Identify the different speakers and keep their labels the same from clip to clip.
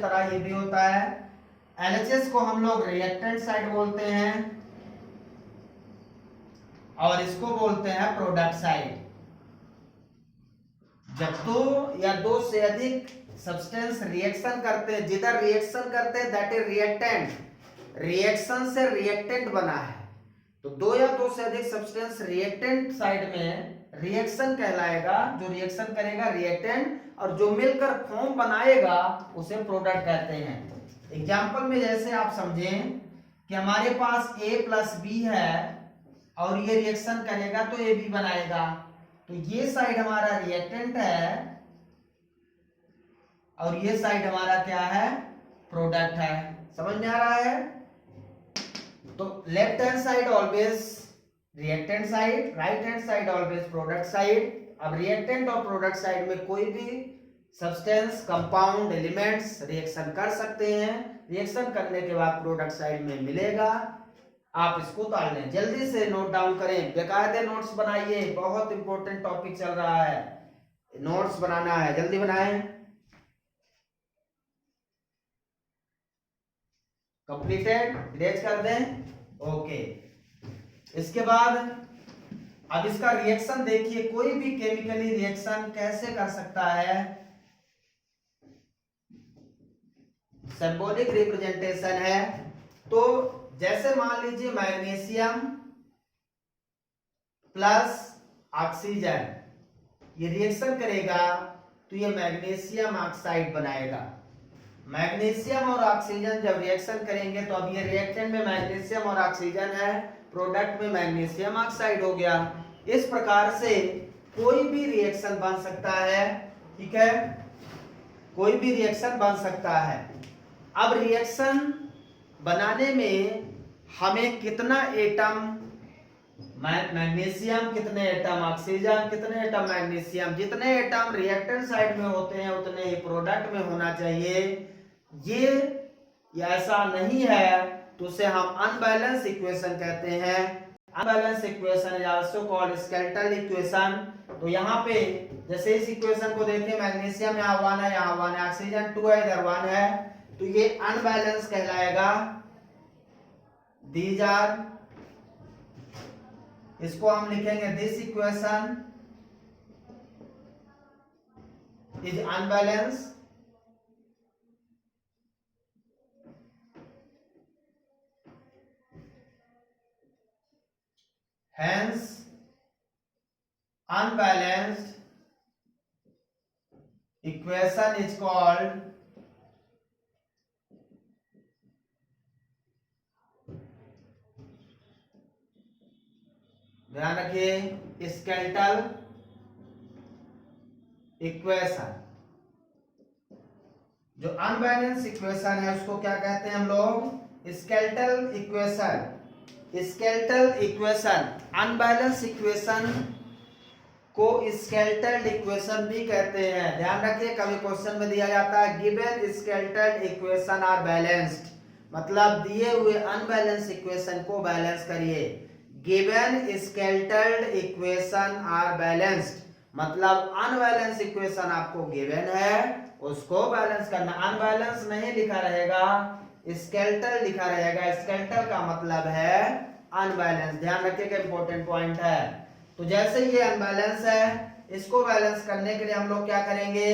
Speaker 1: तरह ये भी होता है। LHS को हम लोग रिएक्टेंट साइड बोलते हैं और इसको बोलते हैं प्रोडक्ट साइड। जब दो या दो से अधिक सब्सटेंस रिएक्शन करते हैं, जिधर रिएक्शन करते हैं दैट इज रिएक्टेंट, रिएक्शन से रिएक्टेंट बना है, तो दो या दो से अधिक सब्सटेंस रिएक्टेंट साइड में रिएक्शन कहलाएगा, जो रिएक्शन करेगा रिएक्टेंट, और जो मिलकर फॉर्म बनाएगा उसे प्रोडक्ट कहते हैं। एग्जांपल में जैसे आप समझें कि हमारे पास A प्लस बी है और ये रिएक्शन करेगा तो AB बनाएगा, तो ये साइड हमारा रिएक्टेंट है और ये साइड हमारा क्या है, प्रोडक्ट है। समझ में आ रहा है? तो left hand side always reactant side, right hand side always product side. अब रिएक्टेंट और प्रोडक्ट साइड में कोई भी सब्सटेंस, कंपाउंड, एलिमेंट्स रिएक्शन कर सकते हैं। रिएक्शन करने के बाद प्रोडक्ट साइड में मिलेगा। आप इसको डाल लें, जल्दी से नोट डाउन करें, बेकायदे नोट्स बनाइए, बहुत इंपॉर्टेंट टॉपिक चल रहा है, नोट्स बनाना है, जल्दी बनाएं। कंप्लीटेड, इरेज कर दें। ओके, इसके बाद अब इसका रिएक्शन देखिए, कोई भी केमिकली रिएक्शन कैसे कर सकता है। सिंबॉलिक रिप्रेजेंटेशन है। तो जैसे मान लीजिए मैग्नीशियम प्लस ऑक्सीजन ये रिएक्शन करेगा तो ये मैग्नीशियम ऑक्साइड बनाएगा। मैग्नीशियम और ऑक्सीजन जब रिएक्शन करेंगे तो अब ये रिएक्टेंट में मैग्नीशियम और ऑक्सीजन है, प्रोडक्ट में मैग्नीशियम ऑक्साइड हो गया। इस प्रकार से कोई भी रिएक्शन बन सकता है, ठीक है, कोई भी रिएक्शन बन सकता है। अब रिएक्शन बनाने में हमें कितना एटम मैग्नीशियम, कितने एटम ऑक्सीजन, कितने एटम मैग्नीशियम, जितने एटम रिएक्टेंट साइड में होते हैं उतने ही प्रोडक्ट में होना चाहिए। ये ऐसा नहीं है तो उसे हम अनबैलेंस इक्वेशन कहते हैं। Unbalance equation is also called skeletal equation. तो यहाँ पे जैसे इस इक्वेशन को देखें, मैग्नीशियम यहाँ 1 है, यहाँ 1 है, ऑक्सीजन 2 है, इधर 1 है, तो ये अनबैलेंस कहलाएगा। दीज आर, इसको हम लिखेंगे this equation is unbalance. Hence, unbalanced equation is called ध्यान रखिए स्केलेटल इक्वेशन। जो अनबैलेंस इक्वेशन है उसको क्या कहते हैं हम लोग, skeletal equation. Skeletal equation, unbalance equation को स्केलेटल इक्वेशन भी कहते हैं। ध्यान रखिए, कभी क्वेश्चन में दिया जाता है given skeletal equation are balanced, मतलब दिए हुए अनबैलेंस इक्वेशन को बैलेंस करिए। Given skeletal equation are balanced, मतलब अनबैलेंस इक्वेशन आपको गिवन है उसको बैलेंस करना। अनबैलेंस नहीं लिखा रहेगा, स्केलेटल लिखा रहेगा। स्केलेटल का मतलब है अनबैलेंस। ध्यान रखिएगा, इंपॉर्टेंट पॉइंट है। तो जैसे ये अनबैलेंस है, इसको बैलेंस करने के लिए हम लोग क्या करेंगे,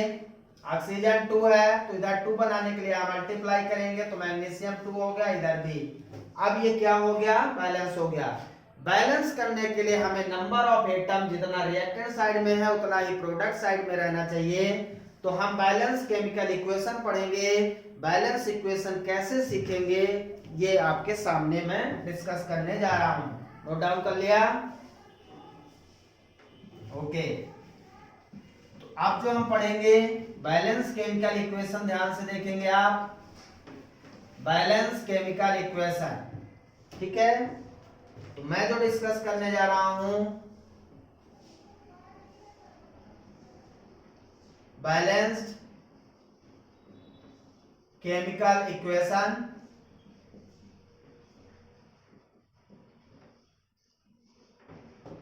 Speaker 1: ऑक्सीजन 2 है तो इधर 2 बनाने के लिए हम मल्टीप्लाई करेंगे तो मैग्नीशियम 2 हो गया, इधर भी। अब ये क्या हो गया, बैलेंस हो गया। बैलेंस करने के लिए हमें नंबर ऑफ एटम जितना रिएक्टेंट साइड में है उतना ही प्रोडक्ट साइड में रहना चाहिए। तो हम बैलेंस केमिकल इक्वेशन पढ़ेंगे। बैलेंस इक्वेशन कैसे सीखेंगे ये आपके सामने मैं डिस्कस करने जा रहा हूं। नोट डाउन कर लिया? ओके, तो अब जो हम पढ़ेंगे बैलेंस केमिकल इक्वेशन, ध्यान से देखेंगे आप, बैलेंस केमिकल इक्वेशन, ठीक है। तो मैं जो डिस्कस करने जा रहा हूं balanced chemical equation.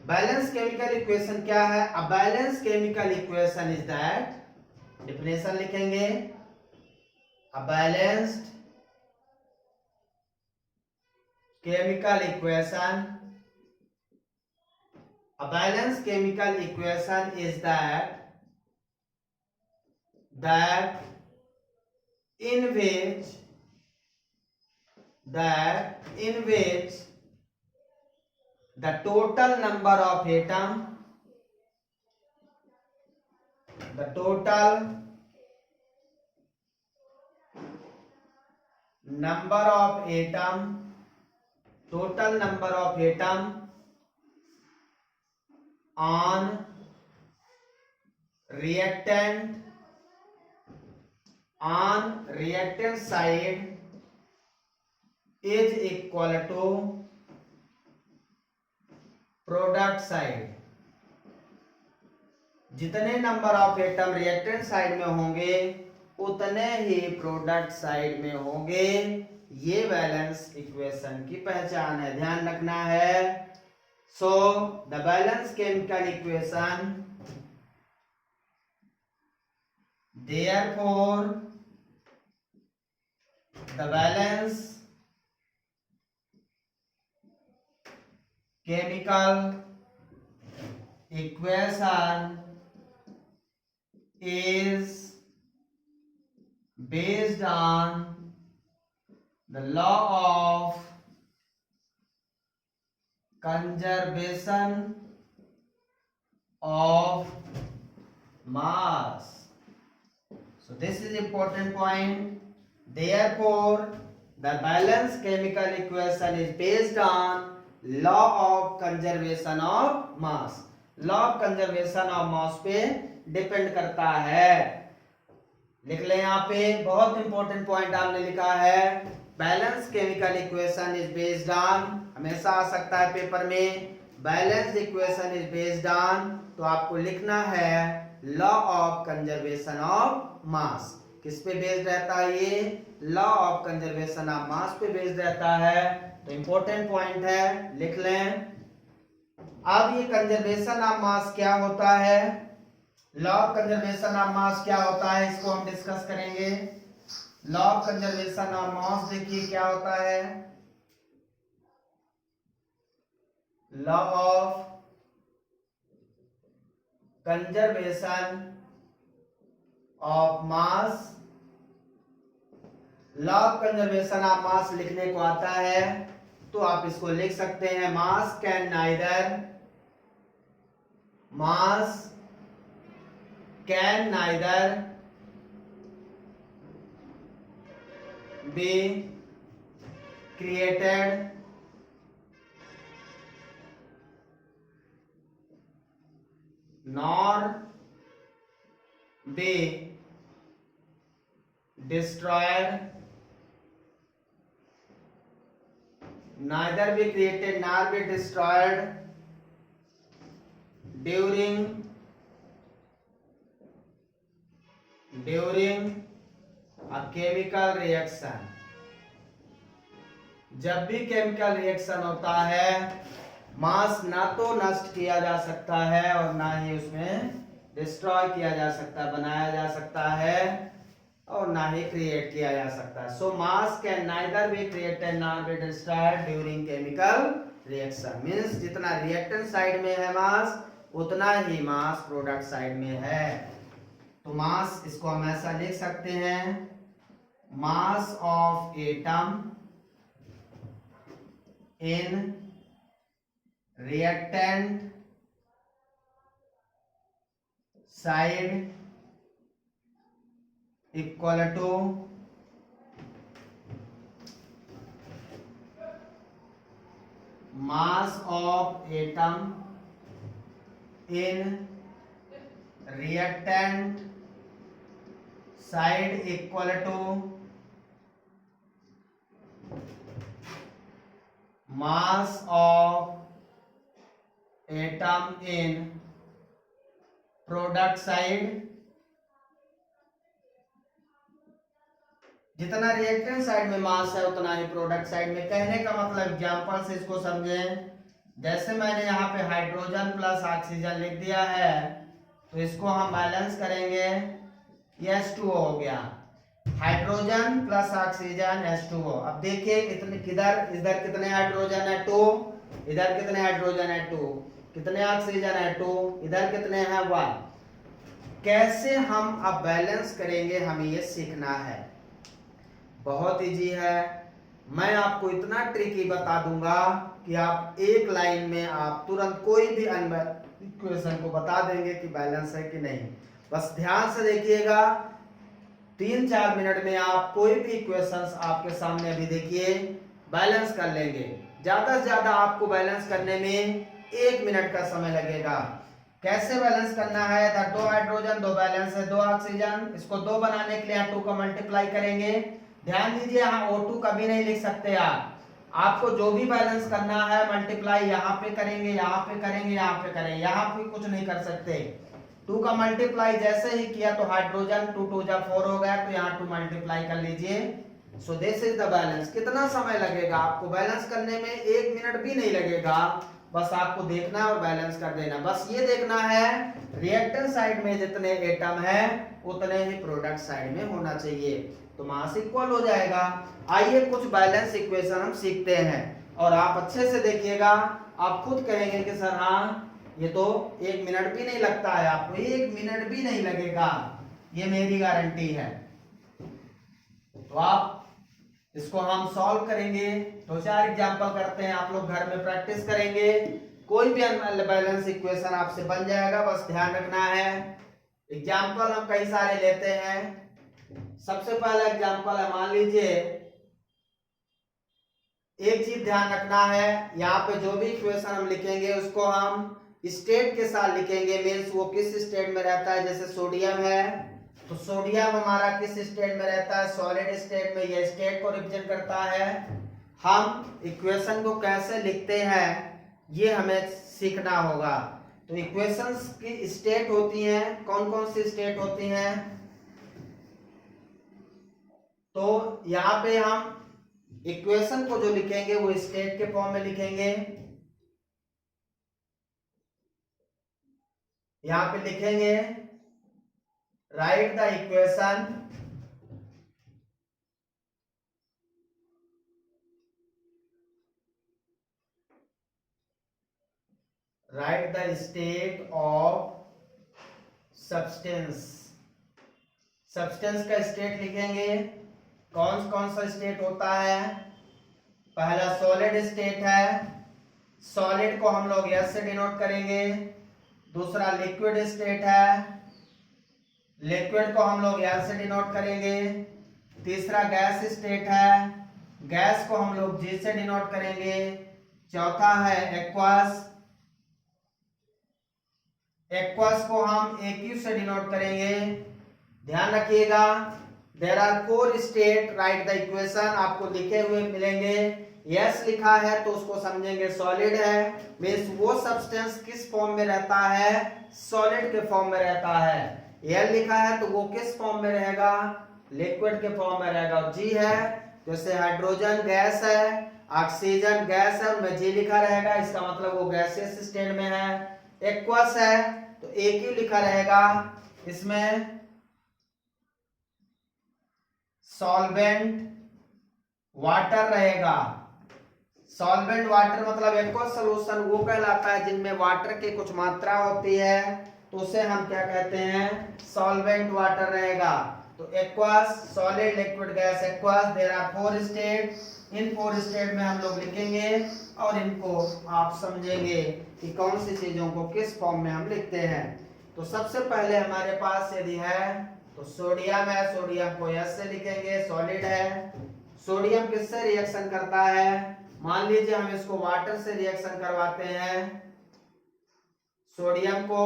Speaker 1: Balance chemical equation क्या है? A balance chemical equation is that, definition लिखेंगे, A balanced chemical equation. A balanced chemical equation is that in which the total number of atom on reactant side is equal to product side. जितने number of atom reactant side में होंगे उतने ही product side में होंगे. ये balance equation की पहचान है, ध्यान रखना है. So the balance chemical equation, therefore the balance chemical equation is based on the law of conservation of mass. So this is important point. Therefore the balanced chemical equation is based on law of conservation of mass. law of conservation of mass पे depend करता है. लिख ले यहाँ पे, बहुत important point आपने लिखा है. Balance chemical equation is based on, हमेशा आ सकता है पेपर में. Balance equation is based on, तो आपको लिखना है law of conservation of mass. किस पे बेस्ड रहता है ये? Law of conservation of mass पे बेस्ड रहता है. तो इंपॉर्टेंट पॉइंट है, लिख लें. अब ये कंजर्वेशन ऑफ मास क्या होता है, law of conservation of mass क्या होता है, इसको हम डिस्कस करेंगे. Law of conservation of mass देखिए क्या होता है. Law of conservation of mass, law of conservation of mass लिखने को आता है तो आप इसको लिख सकते हैं. मास can neither be created nor be destroyed. Neither be created nor be destroyed during a chemical reaction. जब भी केमिकल रिएक्शन होता है, मास ना तो नष्ट किया जा सकता है और ना ही उसमें डिस्ट्रॉय किया जा सकता है, बनाया जा सकता है, और ना ही क्रिएट किया जा सकता है. So mass can neither be created nor be destroyed during chemical reaction. Means जितना रिएक्टेंट साइड में है मास, उतना ही मास प्रोडक्ट साइड में है. तो मास इसको हम ऐसा लिख सकते हैं, mass of atom in reactant side equal to mass of atom in reactant side equal to mass of atom in product side. जितना रिएक्टेंट साइड में मास है उतना ही प्रोडक्ट साइड में. कहने का मतलब एग्जांपल से इसको समझें. जैसे मैंने यहाँ पे हाइड्रोजन प्लस ऑक्सीजन लिख दिया है, तो इसको हम बैलेंस करेंगे. H2O हो गया. Hydrogen plus oxygen H2O। अब देखिए इतने किधर, इधर कितने हाइड्रोजन है 2, इधर कितने हाइड्रोजन है 2, कितने ऑक्सीजन है 2, इधर कितने हैं 1। कैसे हम अब बैलेंस करेंगे हमें ये सीखना है। बहुत इजी है, मैं आपको इतना ट्रिकी बता दूंगा कि आप एक लाइन में आप तुरंत कोई भी इक्वेशन को बता देंगे कि बैलेंस है कि नहीं। बस ध्यान से देखिएगा, 3-4 मिनट में आप कोई भी इक्वेशंस आपके सामने अभी देखिए बैलेंस कर लेंगे। ज्यादा से ज्यादा आपको बैलेंस करने में 1 मिनट का समय लगेगा। कैसे बैलेंस करना है, 2 हाइड्रोजन 2 बैलेंस है 2 ऑक्सीजन, इसको 2 बनाने के लिए 2 का मल्टीप्लाई करेंगे। ध्यान दीजिए यहाँ O2 कभी नहीं लिख सकते आप, आपको जो भी बैलेंस करना है मल्टीप्लाई यहाँ पे करेंगे, यहाँ पे करेंगे, यहाँ पे करेंगे, यहाँ पे कुछ नहीं कर सकते। 2 का मल्टीप्लाई जैसे ही किया तो हाइड्रोजन 2 2 जा 4 हो गया, तो यहाँ 2 मल्टीप्लाई कर लीजिए। सो दिस इज द बैलेंस। कितना समय लगेगा आपको बैलेंस करने में, 1 मिनट भी नहीं लगेगा। बस आपको देखना है और बैलेंस कर देना। बस ये देखना है रिएक्टेंट साइड में जितने एटम है उतने ही प्रोडक्ट साइड में होना चाहिए, तो मास इक्वल हो जाएगा। आइए कुछ बैलेंस इक्वेशन हम सीखते हैं और आप अच्छे से देखिएगा, आप खुद कहेंगे कि सर हाँ ये तो 1 मिनट भी नहीं लगता है, आपको 1 मिनट भी नहीं लगेगा, ये मेरी गारंटी है। तो आप इसको हम सॉल्व करेंगे, 2-4 एग्जांपल करते हैं, आप लोग घर में प्रैक्टिस करेंगे, कोई भी अनबैलेंस इक्वेशन आपसे बन जाएगा। बस ध्यान रखना है। एग्जांपल हम कई सारे लेते हैं। सबसे पहला एग्जांपल है, मान लीजिए एक चीज ध्यान रखना है, यहाँ पे जो भी इक्वेशन हम लिखेंगे उसको हम स्टेट के साथ लिखेंगे, मीन्स वो किस स्टेट में रहता है। जैसे सोडियम है तो सोडियम हमारा किस स्टेट में रहता है, सॉलिड स्टेट में, यह स्टेट को रिप्रेजेंट करता है। हम इक्वेशन को कैसे लिखते हैं ये हमें सीखना होगा। तो इक्वेशंस की स्टेट होती हैं, कौन कौन सी स्टेट होती हैं, तो यहाँ पे हम इक्वेशन को जो लिखेंगे वो स्टेट के फॉर्म में लिखेंगे। यहां पे लिखेंगे right the equation right the state of substance. Substance का स्टेट लिखेंगे, कौन कौन सा स्टेट होता है। पहला सॉलिड स्टेट है, सॉलिड को हम लोग S से डिनोट करेंगे। दूसरा लिक्विड स्टेट है, लिक्विड को हम लोग L से डिनोट करेंगे। तीसरा गैस स्टेट है, गैस को हम लोग G से डिनोट करेंगे। चौथा है एक्वस, एक्वस को हम AQ से डिनोट करेंगे। ध्यान रखिएगा, there are 4 state, right the equation आपको लिखे हुए मिलेंगे। यस लिखा है तो उसको समझेंगे सॉलिड है, मीन्स वो सब्सटेंस किस फॉर्म में रहता है, सॉलिड के फॉर्म में रहता है। एल लिखा है तो वो किस फॉर्म में रहेगा, लिक्विड के फॉर्म में रहेगा। और जी है, जैसे हाइड्रोजन गैस है, ऑक्सीजन गैस है, उनमें जी लिखा रहेगा, इसका मतलब वो गैसियस स्टेट में है। एक्वस है तो AQ लिखा रहेगा, इसमें सॉल्वेंट वाटर रहेगा। सॉल्वेंट वाटर मतलब एक्वस सॉल्यूशन वो कहलाता है जिनमें वाटर की कुछ मात्रा होती है, तो उसे हम क्या कहते हैं, सॉल्वेंट वाटर रहेगा। तो aqueous, solid, liquid, gas, aqueous, there are 4 state. इन 4 स्टेट में हम लोग लिखेंगे और इनको आप समझेंगे कि कौन सी चीजों को किस फॉर्म में हम लिखते हैं। तो सबसे पहले हमारे पास यदि है तो सोडियम है, सोडियम को S से लिखेंगे, सॉलिड है। सोडियम किससे रिएक्शन करता है, मान लीजिए हम इसको वाटर से रिएक्शन करवाते हैं, सोडियम को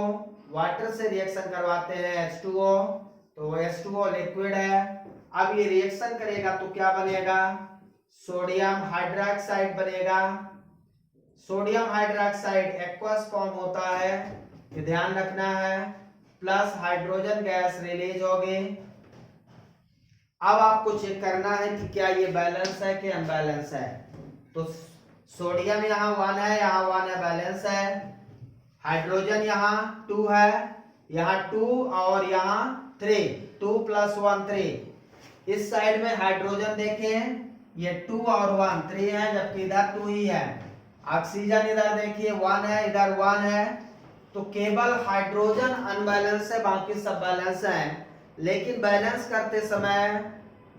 Speaker 1: वाटर से रिएक्शन करवाते हैं H2O, तो H2O लिक्विड है। अब ये रिएक्शन करेगा तो क्या बनेगा, सोडियम हाइड्रोक्साइड बनेगा। सोडियम हाइड्रोक्साइड एक्वस फॉर्म होता है, ये ध्यान रखना है, प्लस हाइड्रोजन गैस रिलीज होगी। अब आपको चेक करना है कि क्या ये बैलेंस है कि अनबैलेंस है। तो सोडियम यहाँ 1 है, यहाँ 1 है, बैलेंस है। हाइड्रोजन यहाँ 2 है, यहाँ 2 और यहाँ 3, 2 + 1 3। इस साइड में हाइड्रोजन देखें ये 2 और 1 3 है, जबकि इधर 2 ही है। ऑक्सीजन इधर देखिए 1 है, इधर 1 है। तो केवल हाइड्रोजन अनबैलेंस है, बाकी सब बैलेंस है। लेकिन बैलेंस करते समय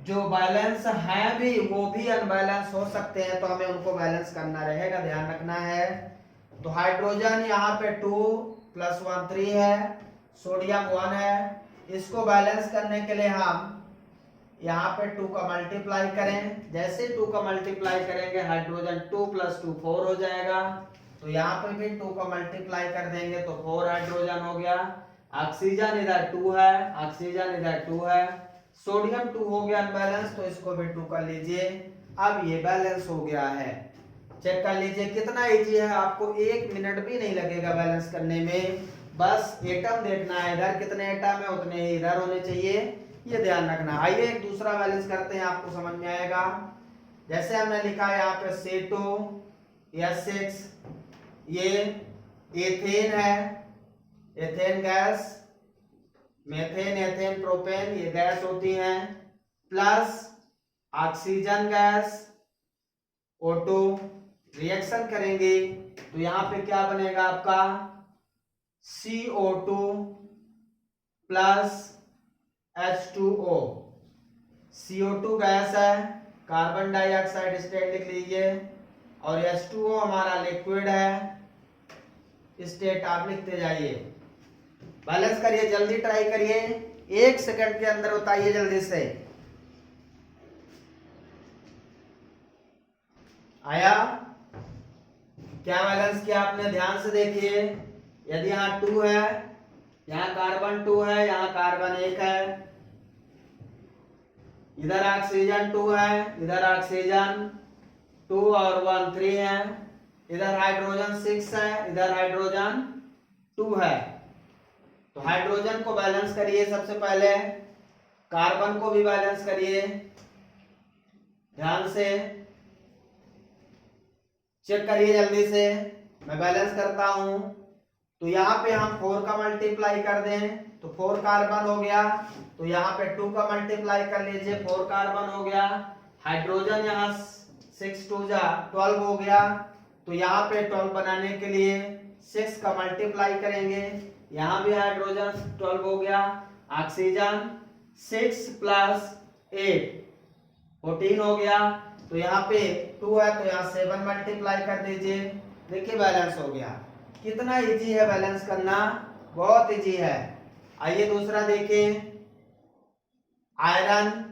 Speaker 1: जो बैलेंस है भी वो भी अनबैलेंस हो सकते हैं, तो हमें उनको बैलेंस करना रहेगा, ध्यान रखना है। तो हाइड्रोजन यहाँ पे 2 + 1 3 है, सोडियम 1 है। इसको बैलेंस करने के लिए हम यहाँ पे 2 का मल्टीप्लाई करें। जैसे 2 का मल्टीप्लाई करेंगे हाइड्रोजन 2 + 2 4 हो जाएगा। तो यहाँ पे भी 2 का मल्टीप्लाई कर देंगे तो 4 हाइड्रोजन हो गया। ऑक्सीजन इधर 2 है, ऑक्सीजन इधर 2 है। सोडियम 2 हो गया अनबैलेंस, तो इसको भी 2 कर लीजिए। अब ये बैलेंस हो गया है। चेक कर लीजिए कितना इजी है, आपको 1 मिनट भी नहीं लगेगा बैलेंस करने में। बस एटम देखना है, इधर कितने एटम है उतने ही इधर होने चाहिए, ये ध्यान रखना। आइए एक दूसरा बैलेंस करते हैं, आपको समझ में आएगा। जैसे हमने लिखा है यहाँ पे C2H6, ये एथेन है, ethane gas, methane, ethane, propane, ये गैस होती हैं, plus oxygen gas O2 reaction करेंगे तो यहाँ पे क्या बनेगा आपका CO2 plus H2O। CO2 gas है, कार्बन डाइऑक्साइड स्टेट लिख लीजिए, और H2O हमारा लिक्विड है, स्टेट आप लिखते जाइए। बैलेंस करिए, जल्दी ट्राई करिए, 1 सेकंड के अंदर बताइए जल्दी से। आया क्या बैलेंस किया आपने, ध्यान से देखिए। यदि यहाँ 2 है, यहाँ कार्बन 2 है, यहाँ कार्बन 1 है, इधर ऑक्सीजन 2 है, इधर ऑक्सीजन 2 और 1 3 है, इधर हाइड्रोजन 6 है, इधर हाइड्रोजन 2 है। तो हाइड्रोजन को बैलेंस करिए, सबसे पहले कार्बन को भी बैलेंस करिए, ध्यान से चेक करिए जल्दी से। मैं बैलेंस करता हूं, तो यहाँ पे हम 4 का मल्टीप्लाई कर दें तो 4 कार्बन हो गया, तो यहाँ पे 2 का मल्टीप्लाई कर लीजिए, 4 कार्बन हो गया। हाइड्रोजन यहाँ 6 2 जा 12 हो गया, तो यहाँ पे 12 बनाने के लिए 6 का मल्टीप्लाई करेंगे, यहाँ भी हाइड्रोजन 12 हो गया। ऑक्सीजन 6 + 8 14 हो गया, तो यहाँ पे 2 है तो यहाँ 7 मल्टीप्लाई कर दीजिए, देखिए बैलेंस हो गया। कितना इजी है बैलेंस करना, बहुत इजी है। आइए दूसरा देखें। आयरन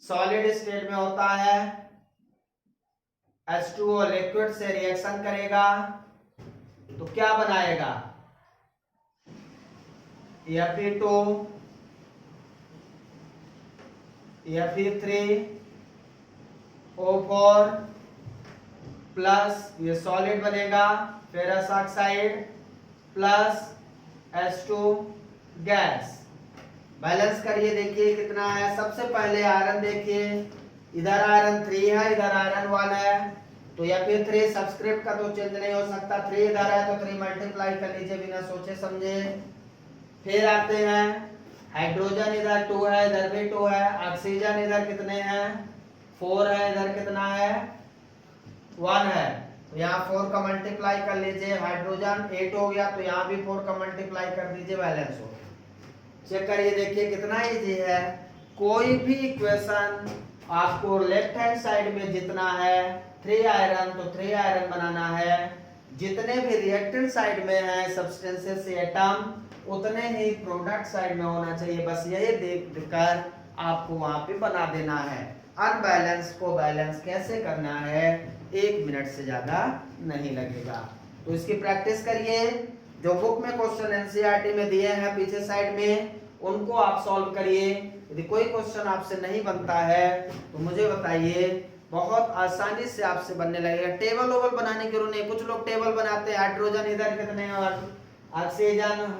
Speaker 1: सॉलिड स्टेट में होता है, H2O लिक्विड से रिएक्शन करेगा तो क्या बनाएगा, Fe2 Fe3O4 प्लस ये सॉलिड बनेगा ferrous oxide plus H2 gas. Balance करिए, देखिए कितना है। सबसे पहले आयरन देखिए, इधर आयरन 3 है, इधर आयरन 1 है, तो Fe3 सब्सक्रिप्ट का तो चेंज नहीं हो सकता, 3 इधर है तो 3 मल्टीप्लाई कर लीजिए बिना सोचे समझे। फिर आते हैं हाइड्रोजन, इधर 2 है, इधर भी 2 है। ऑक्सीजन इधर कितने हैं 4 है, इधर कितना है 1 है, तो यहाँ 4 का मल्टीप्लाई कर लीजिए। हाइड्रोजन 8 हो गया, तो यहाँ भी 4 का मल्टीप्लाई कर दीजिए, बैलेंस हो। चेक करिए, देखिए कितना इजी है। कोई भी इक्वेशन आपको लेफ्ट हैंड साइड में जितना है 3 आयरन तो 3 आयरन बनाना है, जितने भी रिएक्टेंट साइड में है सब्सटेंसेस से एटम उतने ही प्रोडक्ट साइड में होना चाहिए। बस यही देखकर आपको वहां पे बना देना है। अनबैलेंस को बैलेंस कैसे करना है 1 मिनट से ज्यादा नहीं लगेगा। तो इसकी प्रैक्टिस करिए, जो बुक में क्वेश्चन एनसीईआरटी में दिए हैं पीछे साइड में उनको आप सॉल्व करिए। यदि कोई क्वेश्चन आपसे नहीं बनता है तो मुझे बताइए, बहुत आसानी से आपसे बनने लगेगा। टेबल ओबल बनाने की जरूरत नहीं। कुछ लोग टेबल बनाते हैं, हाइड्रोजन इधर कितने और ऑक्सीजन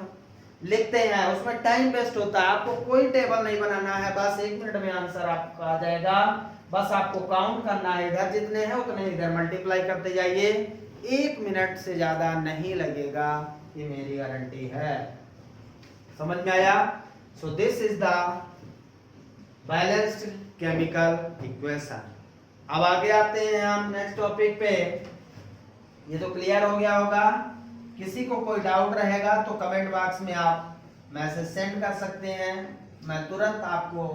Speaker 1: लिखते हैं, उसमें टाइम वेस्ट होता है। आपको कोई टेबल नहीं बनाना है, बस 1 मिनट में आंसर आपका आ जाएगा। बस आपको काउंट करना है, इधर जितने हैं उतने इधर मल्टीप्लाई करते जाइए। 1 मिनट से ज्यादा नहीं लगेगा, ये मेरी गारंटी है। समझ में आया? सो this is the balanced chemical equation. अब आगे आते हैं हम नेक्स्ट टॉपिक पे। ये तो क्लियर हो गया होगा। किसी को कोई डाउट रहेगा तो कमेंट बॉक्स में आप मैसेज सेंड कर सकते हैं, मैं तुरंत आपको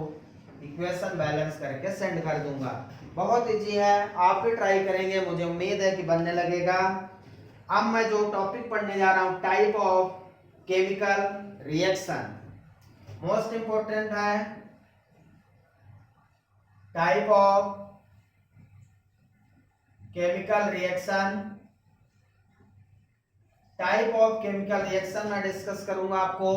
Speaker 1: इक्वेशन बैलेंस करके सेंड कर दूंगा। बहुत इजी है, आप भी ट्राई करेंगे, मुझे उम्मीद है कि बनने लगेगा। अब मैं जो टॉपिक पढ़ने जा रहा हूं, type of chemical reaction, most important है। Type of chemical reaction, type of chemical reaction मैं डिस्कस करूंगा आपको।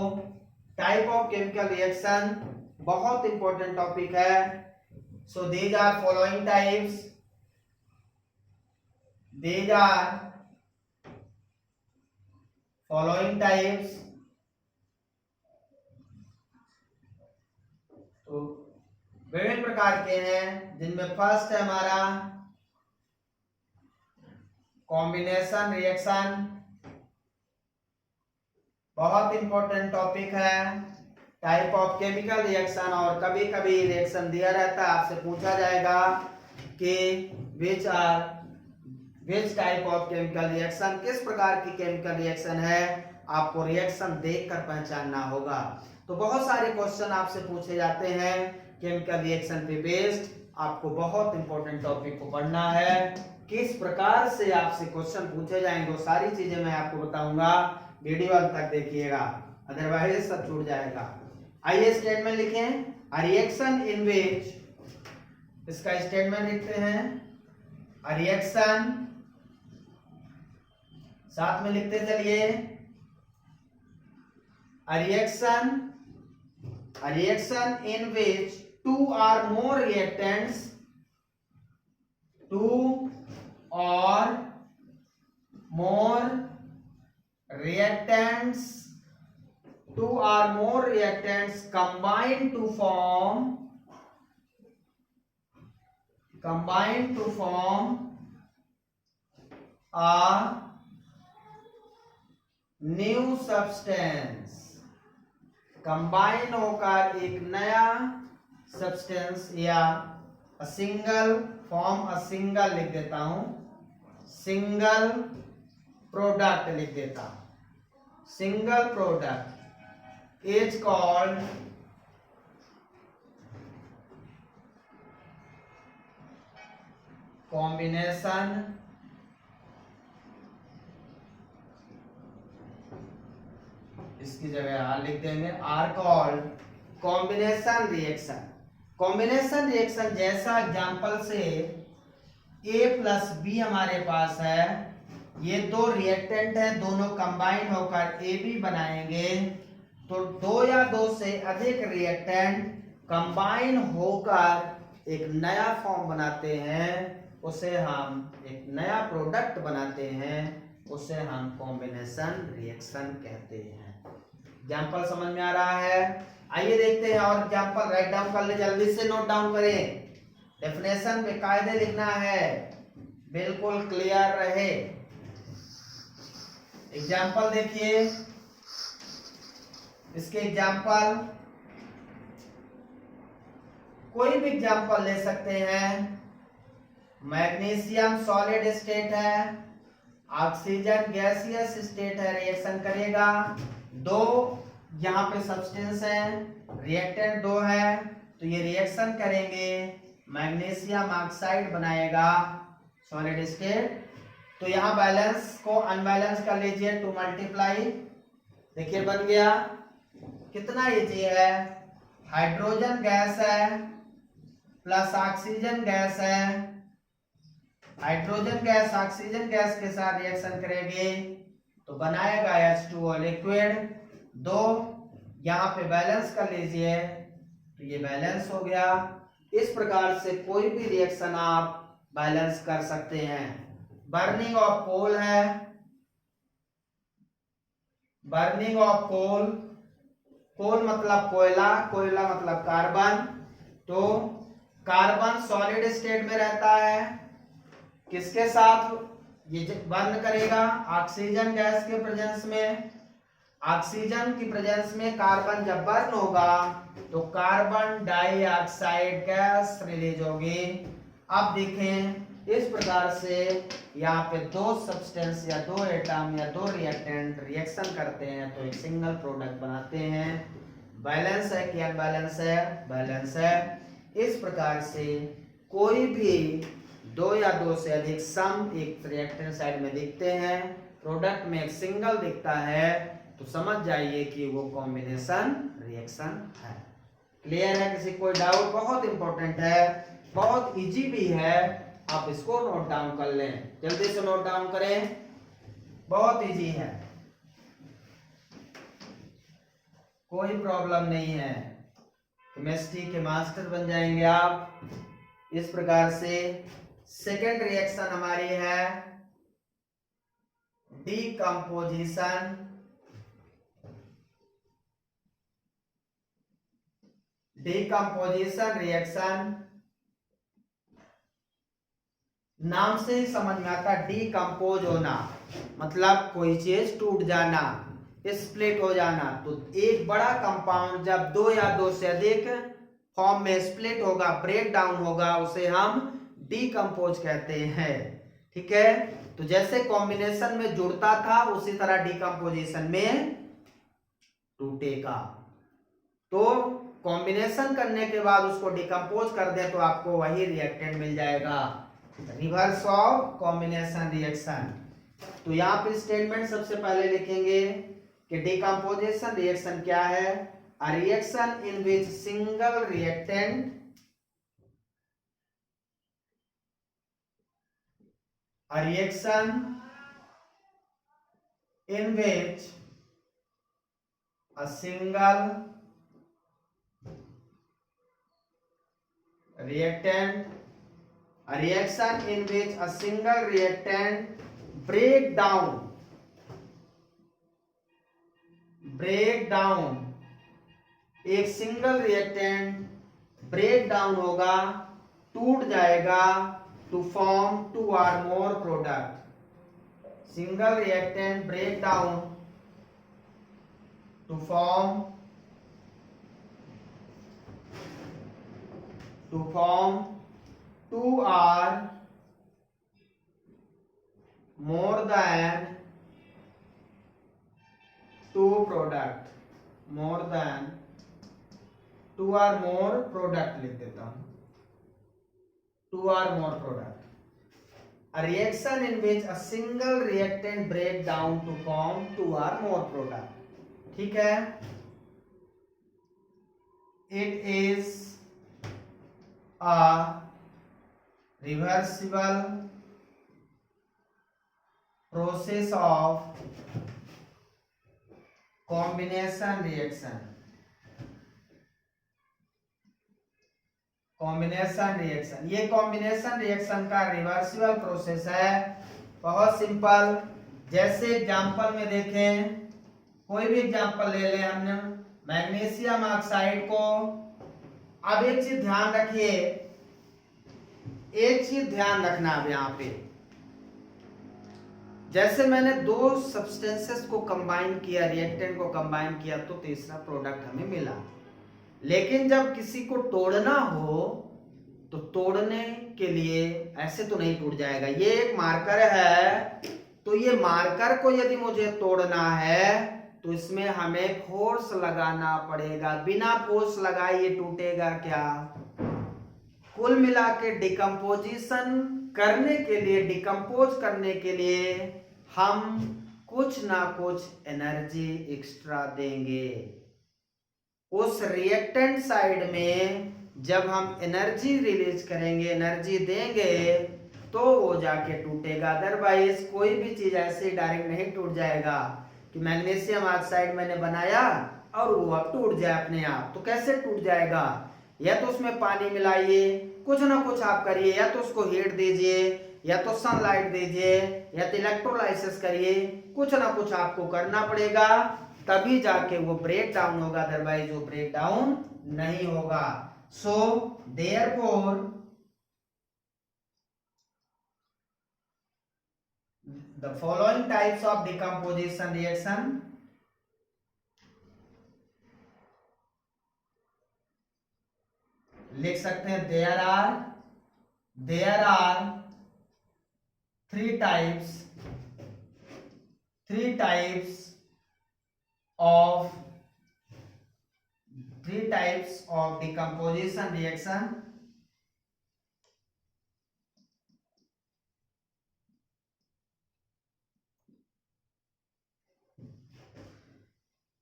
Speaker 1: टाइप ऑफ केमिकल रिएक्शन बहुत इंपॉर्टेंट टॉपिक है। So these are following types, these are following types. तो विभिन्न प्रकार के हैं, जिनमें फर्स्ट है हमारा कॉम्बिनेशन रिएक्शन, बहुत इंपॉर्टेंट टॉपिक है। टाइप ऑफ केमिकल रिएक्शन, और कभी कभी रिएक्शन दिया रहता है, आपसे पूछा जाएगा कि which type of chemical reaction, किस प्रकार की केमिकल रिएक्शन है, आपको रिएक्शन देखकर पहचानना होगा। तो बहुत सारे क्वेश्चन आपसे पूछे जाते हैं केमिकल रिएक्शन पे बेस्ड। आपको बहुत इंपॉर्टेंट टॉपिक को पढ़ना है, किस प्रकार से आपसे क्वेश्चन पूछे जाएंगे, वो सारी चीजें मैं आपको बताऊंगा। वीडियो अंत तक देखिएगा, अदरवाइज सब छूट जाएगा। आइए स्टेटमेंट लिखें। अ रिएक्शन इन विच, इसका स्टेटमेंट लिखते हैं। अ रिएक्शन, साथ में लिखते चलिए। A reaction in which two or more reactants, two or more reactants, two or more reactants combine to form a new substance, combine होकर एक नया सब्सटेंस, या सिंगल लिख देता हूं, सिंगल प्रोडक्ट लिख देता हूं। Single product is called combination इसकी जगह आर लिख देंगे, are called combination reaction. Combination reaction जैसा एग्जांपल से A प्लस बी हमारे पास है, ये दो रिएक्टेंट हैं, दोनों कंबाइन होकर AB बनाएंगे। तो दो या दो से अधिक रिएक्टेंट कंबाइन होकर एक नया फॉर्म बनाते हैं, उसे हम एक नया प्रोडक्ट बनाते हैं, उसे हम कॉम्बिनेशन रिएक्शन कहते हैं। एग्जाम्पल समझ में आ रहा है? आइए देखते हैं और एग्जाम्पल राइट डाउन कर ले, जल्दी से नोट डाउन करें। डेफिनेशन पे कायदे लिखना है, बिल्कुल क्लियर रहे। एग्जाम्पल देखिए, इसके एग्जाम्पल कोई भी एग्जाम्पल ले सकते हैं। मैग्नीशियम सॉलिड स्टेट है, ऑक्सीजन गैसियस स्टेट है, रिएक्शन करेगा। दो यहाँ पे सब्सटेंस है, रिएक्टेंट दो है, तो ये रिएक्शन करेंगे, मैग्नीशियम ऑक्साइड बनाएगा सॉलिड स्टेट। तो यहाँ बैलेंस को अनबैलेंस कर लीजिए, 2 मल्टीप्लाई, देखिए बन गया। कितना इजी है, हाइड्रोजन गैस है प्लस ऑक्सीजन गैस है, हाइड्रोजन गैस ऑक्सीजन गैस के साथ रिएक्शन करेगी तो बनाएगा H2O लिक्विड। दो यहाँ पे बैलेंस कर लीजिए, तो ये बैलेंस हो गया। इस प्रकार से कोई भी रिएक्शन आप बैलेंस कर सकते हैं। बर्निंग ऑफ कोल है, बर्निंग ऑफ कोल, कोल मतलब कोयला, कोयला मतलब कार्बन। तो कार्बन सॉलिड स्टेट में रहता है, किसके साथ ये बर्न करेगा, ऑक्सीजन गैस के प्रेजेंस में। ऑक्सीजन की प्रेजेंस में कार्बन जब बर्न होगा तो कार्बन डाइऑक्साइड गैस रिलीज होगी। अब देखें इस प्रकार से यहाँ पे दो सब्सटेंस या दो एटम या दो रिएक्टेंट रिएक्शन करते हैं तो एक सिंगल प्रोडक्ट बनाते हैं। बैलेंस है कि अनबैलेंस है? बैलेंस है। इस प्रकार से कोई भी दो या दो से अधिक सम एक रिएक्टेंट साइड में दिखते हैं, प्रोडक्ट में एक सिंगल दिखता है, तो समझ जाइए कि वो कॉम्बिनेशन रिएक्शन है। क्लियर है? किसी कोई डाउट? बहुत इंपॉर्टेंट है, बहुत इजी भी है, आप इसको नोट डाउन कर लें, जल्दी से नोट डाउन करें, बहुत इजी है, कोई प्रॉब्लम नहीं है, केमिस्ट्री के मास्टर बन जाएंगे आप। इस प्रकार से सेकेंड रिएक्शन हमारी है डीकंपोजिशन। डीकंपोजिशन रिएक्शन नाम से ही समझ में आता है, डीकंपोज होना मतलब कोई चीज टूट जाना, स्प्लिट हो जाना। तो एक बड़ा कंपाउंड जब दो या दो से अधिक फॉर्म में स्प्लिट होगा, ब्रेक डाउन होगा, उसे हम डीकंपोज कहते हैं। ठीक है, तो जैसे कॉम्बिनेशन में जुड़ता था उसी तरह डीकंपोजिशन में टूटेगा। तो कॉम्बिनेशन करने के बाद उसको डिकम्पोज कर दे तो आपको वही रिएक्टेंट मिल जाएगा, रिवर्स ऑफ कॉम्बिनेशन रिएक्शन। तो यहाँ पे स्टेटमेंट सबसे पहले लिखेंगे कि डिकम्पोजिशन रिएक्शन क्या है? अ reaction in which single reactant a reaction in which a single reactant a reaction in which a single reactant break down एक सिंगल रिएक्टेंट ब्रेक डाउन होगा, टूट जाएगा, to form two or more product. Single reactant break down to form two or more than two product, more than two or more product लिख देता हूं, two or more product। A reaction in which a single reactant break down to form two or more product। ठीक है, it is a reversible process of combination reaction। Combination reaction, ये combination reaction का reversible process है, बहुत simple. जैसे example में देखें, कोई भी एग्जांपल ले लें हमने मैग्नीशियम ऑक्साइड को। अब एक चीज ध्यान रखिए, एक चीज ध्यान रखना अब यहाँ पे, जैसे मैंने दो सब्सटेंसेस को कंबाइन किया, रिएक्टेंट को कंबाइन किया तो तीसरा प्रोडक्ट हमें मिला। लेकिन जब किसी को तोड़ना हो तो तोड़ने के लिए ऐसे तो नहीं टूट जाएगा, ये एक मार्कर है, तो ये मार्कर को यदि मुझे तोड़ना है तो इसमें हमें फोर्स लगाना पड़ेगा, बिना फोर्स लगाए ये टूटेगा क्या? कुल मिला के डिकम्पोजिशन करने के लिए, डिकम्पोज करने के लिए हम कुछ ना कुछ एनर्जी एक्स्ट्रा देंगे। उस रिएक्टेंट साइड में जब हम एनर्जी रिलीज करेंगे, एनर्जी देंगे तो वो जाके टूटेगा। अदरवाइज कोई भी चीज ऐसे डायरेक्ट नहीं टूट जाएगा कि मैग्नीशियम ऑक्साइड मैंने बनाया और वो अब टूट जाए अपने आप। तो कैसे टूट जाएगा? या तो उसमें पानी मिलाइए, कुछ ना कुछ आप करिए, या तो उसको हीट दीजिए, या तो सनलाइट दीजिए, या तो इलेक्ट्रोलाइसिस करिए, कुछ ना कुछ आपको करना पड़ेगा, तभी जाके वो ब्रेक डाउन होगा, अदरवाइज वो ब्रेक डाउन नहीं होगा। So therefore the following types of decomposition reaction लिख सकते हैं there are three types of decomposition reaction.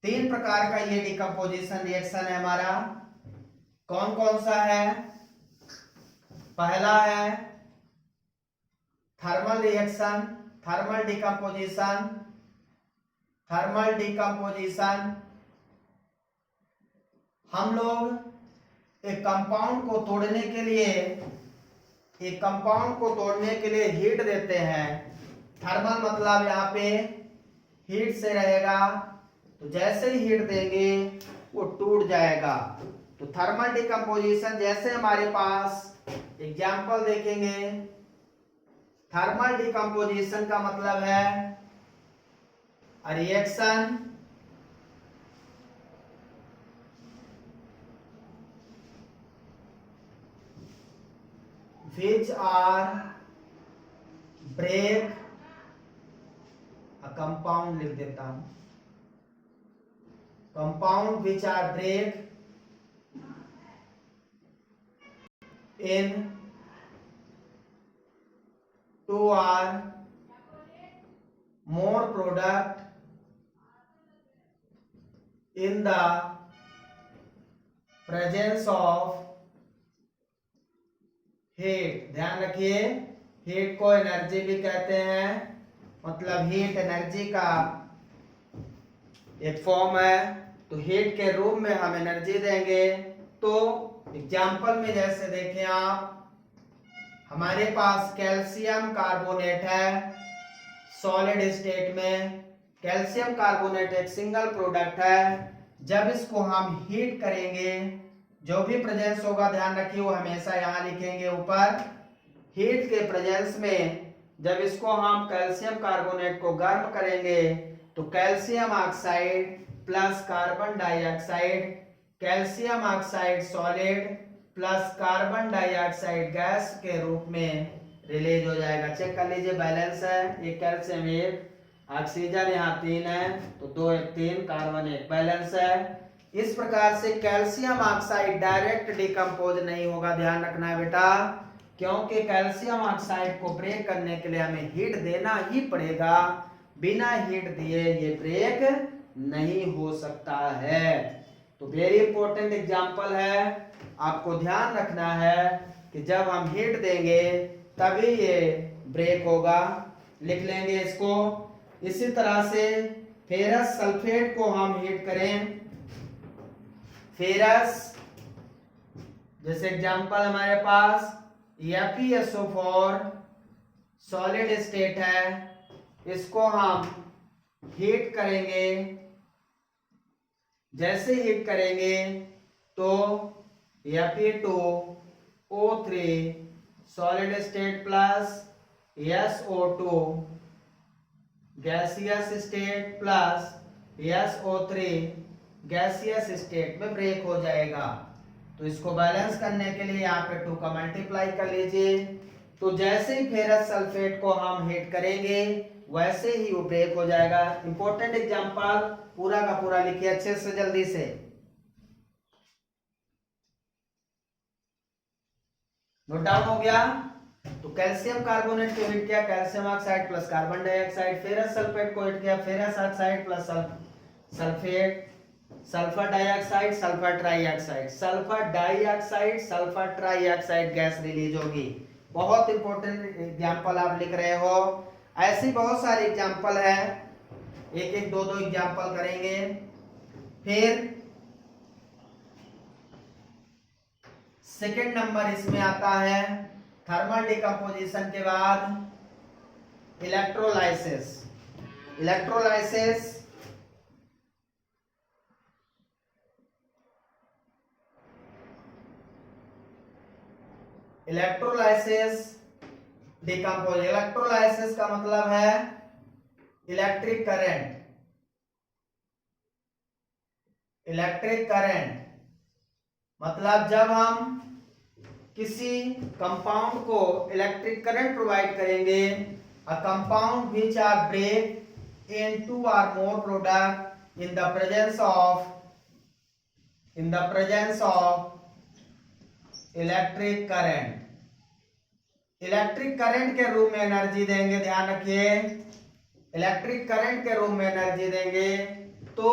Speaker 1: तीन प्रकार का ये डिकम्पोजिशन रिएक्शन है हमारा। कौन कौन सा है? पहला है थर्मल रिएक्शन, थर्मल डिकम्पोजिशन। हम लोग एक कंपाउंड को तोड़ने के लिए हीट देते हैं। थर्मल मतलब यहाँ पे हीट से रहेगा, तो जैसे ही हीट देंगे वो टूट जाएगा। तो थर्मल डिकम्पोजिशन, जैसे हमारे पास एग्जाम्पल देखेंगे। थर्मल डिकम्पोजिशन का मतलब है a reaction which are break a compound, लिख देता हूं, compound which are break in two or more product in the presence of heat. ध्यान रखिए, हीट को एनर्जी भी कहते हैं, मतलब हीट एनर्जी का एक फॉर्म है। तो हीट के रूप में हम एनर्जी देंगे। तो एग्जाम्पल में जैसे देखें आप, हमारे पास कैल्शियम कार्बोनेट है सॉलिड स्टेट में। कैल्शियम कार्बोनेट एक सिंगल प्रोडक्ट है। जब इसको हम हीट करेंगे, जो भी प्रेजेंस होगा ध्यान रखिए वो हमेशा यहाँ लिखेंगे ऊपर। हीट के प्रेजेंस में जब इसको हम कैल्शियम कार्बोनेट को गर्म करेंगे तो calcium oxide plus carbon dioxide, calcium oxide solid plus carbon dioxide gas के रूप में रिलीज हो जाएगा। चेक कर लीजिए, बैलेंस है। ये कैल्शियम एक, ऑक्सीजन यहाँ 3 है, तो 2 1 3, कार्बन 1, बैलेंस है। इस प्रकार से कैल्शियम ऑक्साइड डायरेक्ट डिकम्पोज नहीं होगा, ध्यान रखना है बेटा, क्योंकि कैल्शियम ऑक्साइड को ब्रेक करने के लिए हमें हीट देना ही पड़ेगा। बिना हीट दिए ये ब्रेक नहीं हो सकता है। तो वेरी इंपॉर्टेंट एग्जांपल है, आपको ध्यान रखना है कि जब हम हीट देंगे तभी ये ब्रेक होगा। लिख लेंगे इसको। इसी तरह से फेरस सल्फेट को हम हीट करें, फेरस जैसे एग्जांपल हमारे पास FeSO4 सॉलिड स्टेट है, इसको हम हीट करेंगे। जैसे हीट करेंगे तो Fe2O3 solid state plus SO2 gaseous state plus SO3 gaseous state में ब्रेक हो जाएगा। तो इसको बैलेंस करने के लिए यहाँ पे 2 का मल्टीप्लाई कर लीजिए। तो जैसे ही फेरस सल्फेट को हम हीट करेंगे वैसे ही वो ब्रेक हो जाएगा। इंपॉर्टेंट एग्जांपल पूरा का पूरा लिखिए अच्छे से, जल्दी से। नोट डाउन हो गया? तो कैल्शियम कार्बोनेट को हीट किया, calcium oxide plus carbon dioxide, ferrous sulphate को हीट किया, ferrous oxide plus sulphate, sulphur dioxide, sulphur trioxide, sulphur dioxide, sulphur trioxide gas release होगी। बहुत इंपॉर्टेंट एग्जांपल आप लिख रहे हो। ऐसी बहुत सारे एग्जांपल है, एक एक दो दो एग्जांपल करेंगे। फिर सेकंड नंबर इसमें आता है थर्मल डिकम्पोजिशन के बाद इलेक्ट्रोलाइसिस। Electrolysis decompose. इलेक्ट्रोलाइसिस का मतलब है इलेक्ट्रिक करंट। इलेक्ट्रिक करंट मतलब जब हम किसी कंपाउंड को इलेक्ट्रिक करंट प्रोवाइड करेंगे, a compound which are break into or more product in the presence of electric current. Electric current के रूप में एनर्जी देंगे, ध्यान रखिए, इलेक्ट्रिक करंट के रूप में एनर्जी देंगे तो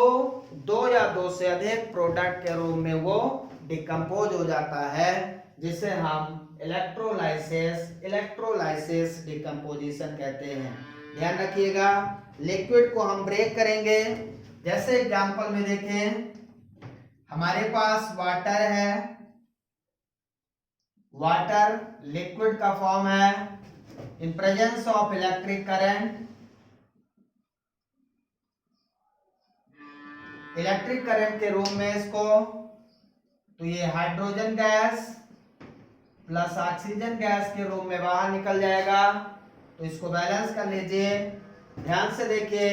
Speaker 1: दो या दो से अधिक प्रोडक्ट के रूप में वो डिकम्पोज हो जाता है, जिसे हम इलेक्ट्रोलाइसिस डिकम्पोजिशन कहते हैं। ध्यान रखिएगा, लिक्विड को हम ब्रेक करेंगे। जैसे एग्जांपल में देखें, हमारे पास वाटर है, वाटर लिक्विड का फॉर्म है, in presence of electric current, electric current के रूप में इसको, तो ये hydrogen gas plus oxygen gas के रूप में बाहर निकल जाएगा। तो इसको बैलेंस कर लीजिए, ध्यान से देखिए,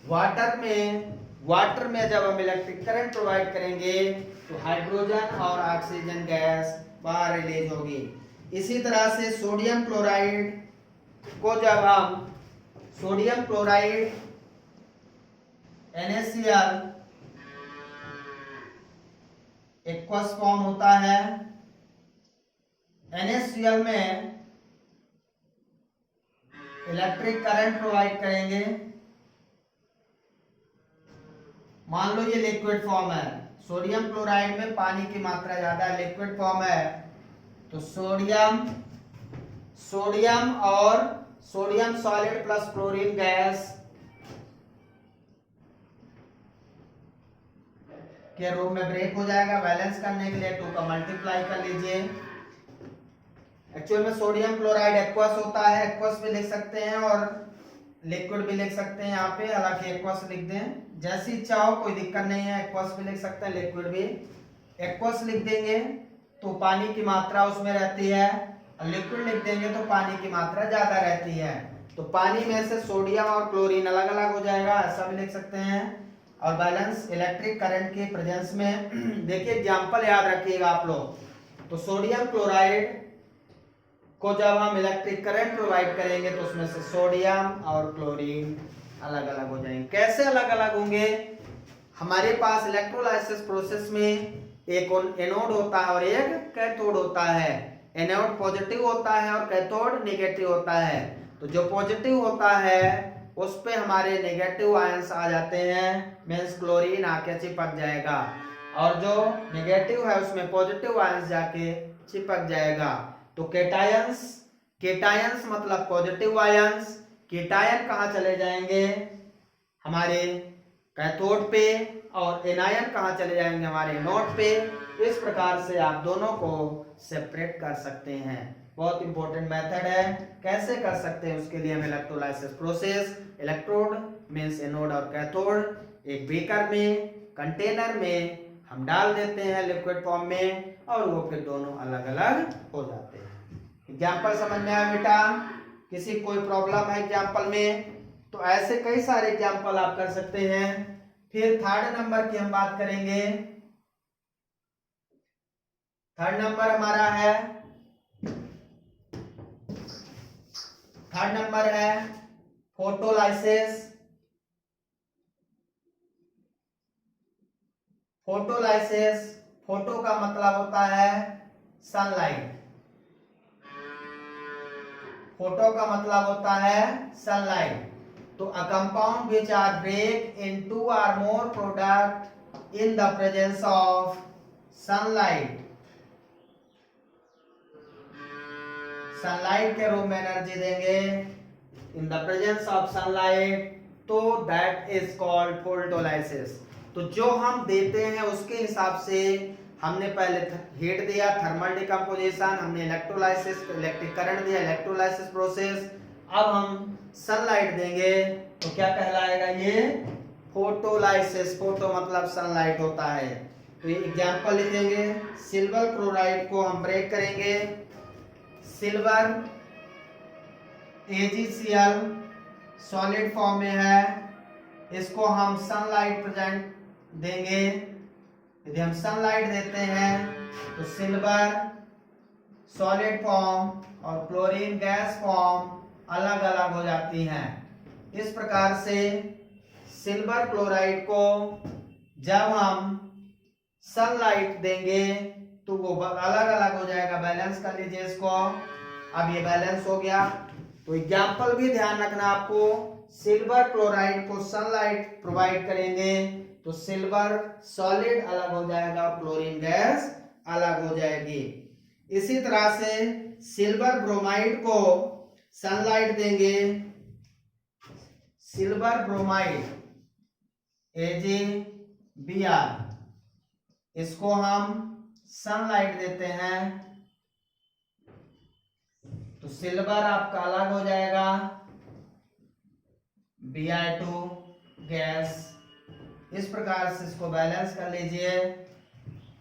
Speaker 1: वाटर में जब हम इलेक्ट्रिक करंट प्रोवाइड करेंगे तो हाइड्रोजन और ऑक्सीजन गैस बाहर रिलीज होगी। इसी तरह से सोडियम क्लोराइड को जब हम sodium chloride NaCl aqueous form होता है, NaCl में इलेक्ट्रिक करंट प्रोवाइड करेंगे। मान लो ये लिक्विड फॉर्म है, सोडियम क्लोराइड में पानी की मात्रा ज्यादा है, लिक्विड फॉर्म है, तो सोडियम और sodium solid plus chlorine gas के रूप में ब्रेक हो जाएगा। बैलेंस करने के लिए 2 का मल्टीप्लाई कर लीजिए। एक्चुअल में सोडियम क्लोराइड एक्वस होता है, एक्वस भी लिख सकते हैं और लिक्विड भी लिख सकते हैं यहाँ पे, हालांकि एक्वस लिख दें, जैसी इच्छा हो, कोई दिक्कत नहीं है, एक्वस भी लिख सकते हैं, लिक्विड भी। एक्वस लिख देंगे तो पानी की मात्रा उसमें रहती है, और लिक्विड लिख देंगे तो पानी की मात्रा ज्यादा रहती है। तो पानी में से सोडियम और क्लोरीन अलग अलग हो जाएगा, ऐसा भी लिख सकते हैं। और बैलेंस इलेक्ट्रिक करंट के प्रेजेंस में देखिए, एग्जांपल याद रखिएगा आप लोग। तो सोडियम क्लोराइड को जब हम इलेक्ट्रिक करंट प्रोवाइड करेंगे तो उसमें से सोडियम और क्लोरीन अलग अलग हो जाएंगे। कैसे अलग अलग होंगे? हमारे पास इलेक्ट्रोलाइसिस प्रोसेस में एक एनोड होता है और एक कैथोड होता है। एनोड पॉजिटिव होता है और कैथोड नेगेटिव होता है। तो जो पॉजिटिव होता है उस पे हमारे नेगेटिव आयंस आ जाते हैं, मींस क्लोरीन आके चिपक जाएगा, और जो नेगेटिव है उसमें पॉजिटिव आयंस जाके चिपक जाएगा। तो केटायंस मतलब पॉजिटिव आयंस, केटायन कहाँ चले जाएंगे? हमारे कैथोड पे, और एनायन कहाँ चले जाएंगे? हमारे एनोड पे। इस प्रकार से आप दोनों को सेपरेट कर सकते हैं। बहुत इंपॉर्टेंट मेथड है, कैसे कर सकते हैं उसके लिए हम electrolysis process, electrode means anode और कैथोड, एक बीकर में, कंटेनर में हम डाल देते हैं लिक्विड फॉर्म में, और वो फिर दोनों अलग अलग हो जाते हैं। एग्जाम्पल समझ में आया बेटा? किसी कोई प्रॉब्लम है एग्जाम्पल में? तो ऐसे कई सारे एग्जाम्पल आप कर सकते हैं। फिर थर्ड नंबर की हम बात करेंगे। थर्ड नंबर हमारा है, थर्ड नंबर है फोटोलाइसिस। फोटोलाइसिस, फोटो का मतलब होता है सनलाइट, फोटो का मतलब होता है सनलाइट। तो a compound which are break into or more product in the presence of sunlight, sunlight के रूप में एनर्जी देंगे in the presence of sunlight, तो दैट इज कॉल्ड फोटोलाइसिस। तो जो हम देते हैं उसके हिसाब से, हमने पहले हीट दिया थर्मल डिकम्पोजिशन, हमने इलेक्ट्रोलाइसिस इलेक्ट्रिक करंट दिया इलेक्ट्रोलाइसिस प्रोसेस, अब हम सनलाइट देंगे तो क्या कहलाएगा? ये फोटोलाइसिस। फोटो मतलब सनलाइट होता है। तो ये एग्जांपल लिखेंगे, सिल्वर क्लोराइड को हम ब्रेक करेंगे, सिल्वर AgCl सॉलिड फॉर्म में है, इसको हम सनलाइट प्रेजेंट देंगे। यदि हम सनलाइट देते हैं तो सिल्वर सॉलिड फॉर्म और क्लोरीन गैस फॉर्म अलग अलग हो जाती हैं। इस प्रकार से सिल्वर क्लोराइड को जब हम सनलाइट देंगे तो वो अलग अलग हो जाएगा। बैलेंस कर लीजिए इसको। अब ये बैलेंस हो गया। तो एग्जाम्पल भी ध्यान रखना आपको। सिल्वर क्लोराइड को सनलाइट प्रोवाइड करेंगे तो सिल्वर सॉलिड अलग हो जाएगा और क्लोरीन गैस अलग हो जाएगी। इसी तरह से सिल्वर ब्रोमाइड को सनलाइट देंगे, सिल्वर ब्रोमाइड AgBr, इसको हम सनलाइट देते हैं तो सिल्वर आपका अलग हो जाएगा, Br2 गैस। इस प्रकार से इसको बैलेंस कर लीजिए।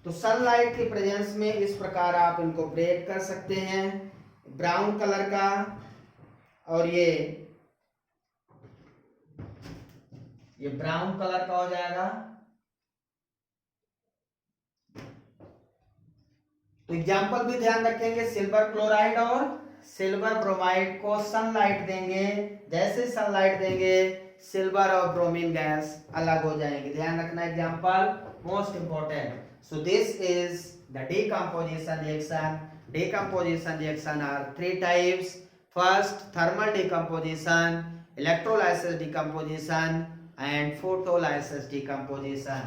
Speaker 1: तो सनलाइट के प्रेजेंस में इस प्रकार आप इनको ब्रेक कर सकते हैं। ब्राउन कलर का और ये ब्राउन कलर का हो जाएगा। तो एग्जाम्पल भी ध्यान रखेंगे। सिल्वर क्लोराइड और सिल्वर ब्रोमाइड को सनलाइट देंगे, जैसे सनलाइट देंगे सिल्वर और ब्रोमीन गैस अलग हो जाएंगे। ध्यान रखना example most important. So this is the decomposition reaction. Decomposition reaction are three types. First, thermal decomposition, electrolysis decomposition and photolysis decomposition.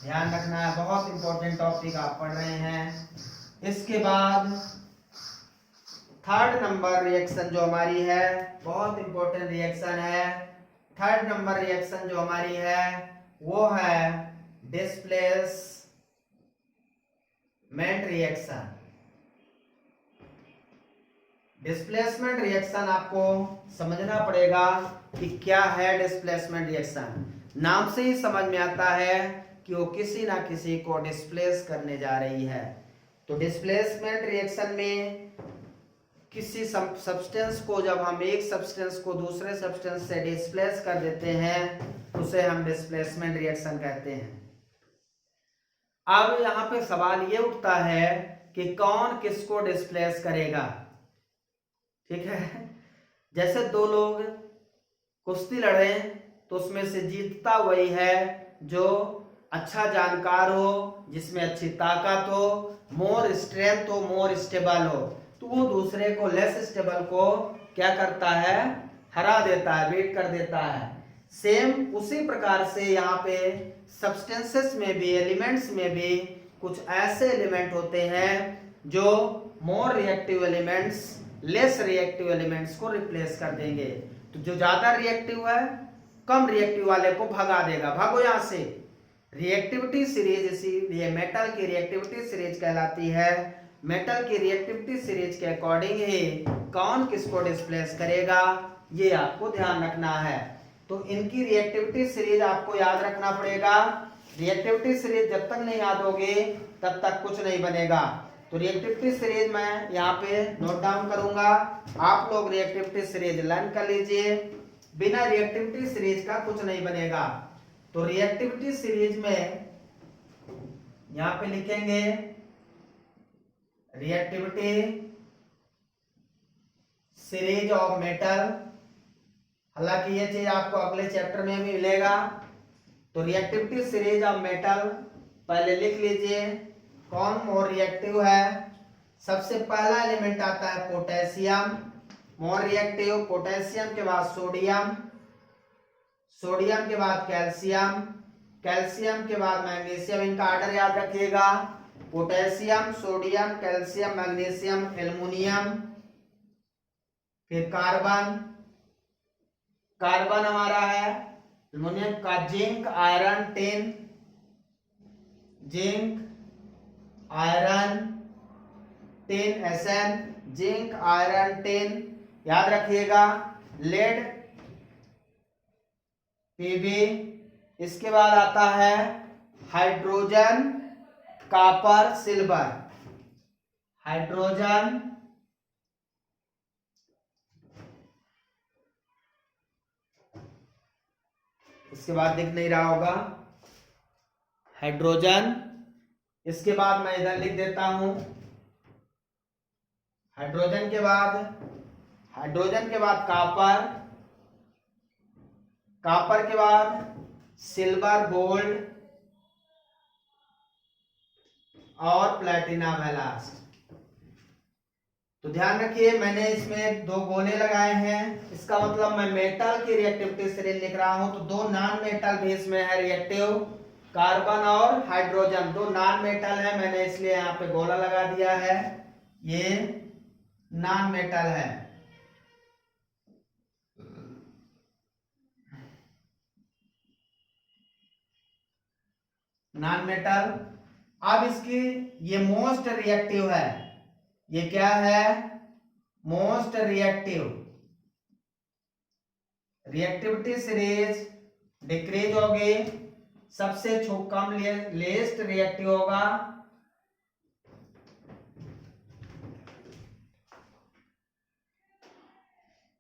Speaker 1: ध्यान रखना है, बहुत इंपॉर्टेंट टॉपिक आप पढ़ रहे हैं। इसके बाद थर्ड नंबर रिएक्शन जो हमारी है, बहुत इंपॉर्टेंट रिएक्शन है। थर्ड नंबर रिएक्शन जो हमारी है वो है डिस्प्लेसमेंट रिएक्शन। डिस्प्लेसमेंट रिएक्शन आपको समझना पड़ेगा कि क्या है डिस्प्लेसमेंट रिएक्शन। नाम से ही समझ में आता है कि वो किसी ना किसी को डिस्प्लेस करने जा रही है। तो डिस्प्लेसमेंट रिएक्शन में किसी सब्सटेंस को जब हम एक सब्सटेंस को दूसरे सब्सटेंस से डिस्प्लेस कर देते हैं उसे हम डिस्प्लेसमेंट रिएक्शन कहते हैं। अब यहाँ पे सवाल ये उठता है कि कौन किसको डिस्प्लेस करेगा। ठीक है, जैसे दो लोग कुश्ती लड़े तो उसमें से जीतता वही है जो अच्छा जानकार हो, जिसमें अच्छी ताकत हो, मोर स्ट्रेंथ हो, मोर स्टेबल हो, तो वो दूसरे को लेस स्टेबल को क्या करता है, हरा देता है, बीट कर देता है। सेम उसी प्रकार से यहाँ पे सब्सटेंसेस में भी, एलिमेंट्स में भी कुछ ऐसे एलिमेंट होते हैं जो more reactive elements less reactive elements को रिप्लेस कर देंगे। तो जो ज्यादा रिएक्टिव है कम रिएक्टिव वाले को भगा देगा, भागो यहाँ से। रिएक्टिविटी सीरीज इसीलिए मेटल की रिएक्टिविटी सीरीज कहलाती है। मेटल की रिएक्टिविटी सीरीज के अकॉर्डिंग ही कौन किसको डिस्प्लेस करेगा ये आपको ध्यान रखना है। तो इनकी रिएक्टिविटी सीरीज आपको याद रखना पड़ेगा। रिएक्टिविटी सीरीज जब तक नहीं याद होगी तब तक कुछ नहीं बनेगा। तो रिएक्टिविटी सीरीज मैं यहाँ पे नोट डाउन करूंगा, आप लोग रिएक्टिविटी सीरीज लर्न कर लीजिए। बिना रिएक्टिविटी सीरीज का कुछ नहीं बनेगा। तो रिएक्टिविटी सीरीज में यहाँ पे लिखेंगे रिएक्टिविटी सीरीज ऑफ मेटल। हालांकि ये चीज आपको अगले चैप्टर में भी मिलेगा। तो रिएक्टिविटी सीरीज ऑफ मेटल पहले लिख लीजिए कौन मोर रिएक्टिव है। सबसे पहला एलिमेंट आता है पोटेशियम, मोर रिएक्टिव। पोटेशियम के बाद सोडियम, सोडियम के बाद कैल्शियम, कैल्शियम के बाद मैग्नीशियम। इनका ऑर्डर याद रखिएगा, potassium, sodium, calcium, magnesium, aluminium, फिर कार्बन। कार्बन हमारा है एल्युमिनियम का, zinc, iron, tin, zinc, iron, tin, Sn, zinc, iron, tin याद रखिएगा। Lead, Pb। इसके बाद आता है हाइड्रोजन, कॉपर, सिल्वर। हाइड्रोजन, इसके बाद दिख नहीं रहा होगा हाइड्रोजन। इसके बाद मैं इधर लिख देता हूं हाइड्रोजन के बाद कॉपर, कॉपर के बाद सिल्वर, गोल्ड और प्लेटिनम है लास्ट। तो ध्यान रखिए, मैंने इसमें 2 गोले लगाए हैं, इसका मतलब मैं मेटल की रिएक्टिविटी सीरीज लिख रहा हूं। तो 2 नॉन मेटल भी इसमें है रिएक्टिव, कार्बन और हाइड्रोजन 2 नॉन मेटल है, मैंने इसलिए यहाँ पे गोला लगा दिया है, ये नॉन मेटल है। Non metal. अब इसकी ये मोस्ट रिएक्टिव है, ये क्या है, most reactive, reactivity series decrease होगी, सबसे कम लेस्ट रिएक्टिव होगा,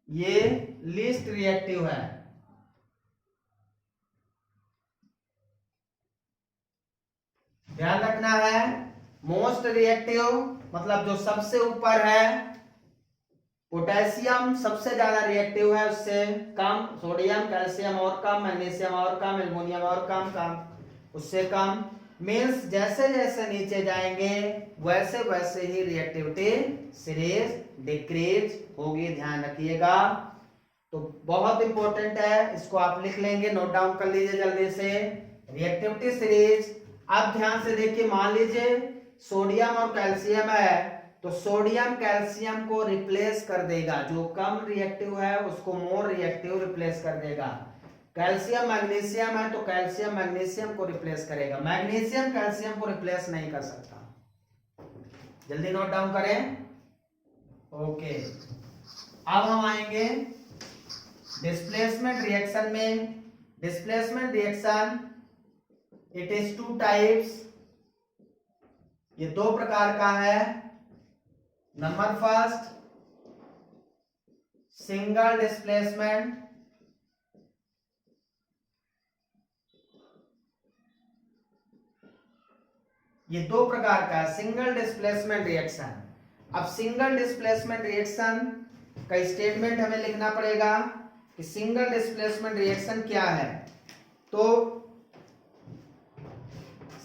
Speaker 1: ये लीस्ट रिएक्टिव है। ध्यान रखना है, मोस्ट रिएक्टिव मतलब जो सबसे ऊपर है, पोटेशियम सबसे ज्यादा रिएक्टिव है, उससे कम सोडियम, कैल्शियम और कम, मैग्नीशियम और कम, एल्युमिनियम और कम, उससे कम। मीन्स जैसे जैसे नीचे जाएंगे वैसे वैसे ही रिएक्टिविटी सीरीज डिक्रीज होगी, ध्यान रखिएगा। तो बहुत इंपॉर्टेंट है, इसको आप लिख लेंगे, नोट डाउन कर लीजिए जल्दी से, रिएक्टिविटी सीरीज। अब ध्यान से देखिए, मान लीजिए सोडियम और कैल्शियम है, तो सोडियम कैल्शियम को रिप्लेस कर देगा, जो कम रिएक्टिव है उसको मोर रिएक्टिव रिप्लेस कर देगा। कैल्शियम मैग्नीशियम है तो कैल्शियम मैग्नीशियम को रिप्लेस करेगा, मैग्नीशियम कैल्शियम को रिप्लेस नहीं कर सकता। जल्दी नोट डाउन करें। ओके, अब हम आएंगे डिस्प्लेसमेंट रिएक्शन में। Displacement reaction it is 2 types, ये 2 प्रकार का है। नंबर फर्स्ट, सिंगल डिस्प्लेसमेंट, ये 2 प्रकार का है, सिंगल डिस्प्लेसमेंट रिएक्शन। अब सिंगल डिस्प्लेसमेंट रिएक्शन का स्टेटमेंट हमें लिखना पड़ेगा कि सिंगल डिस्प्लेसमेंट रिएक्शन क्या है। तो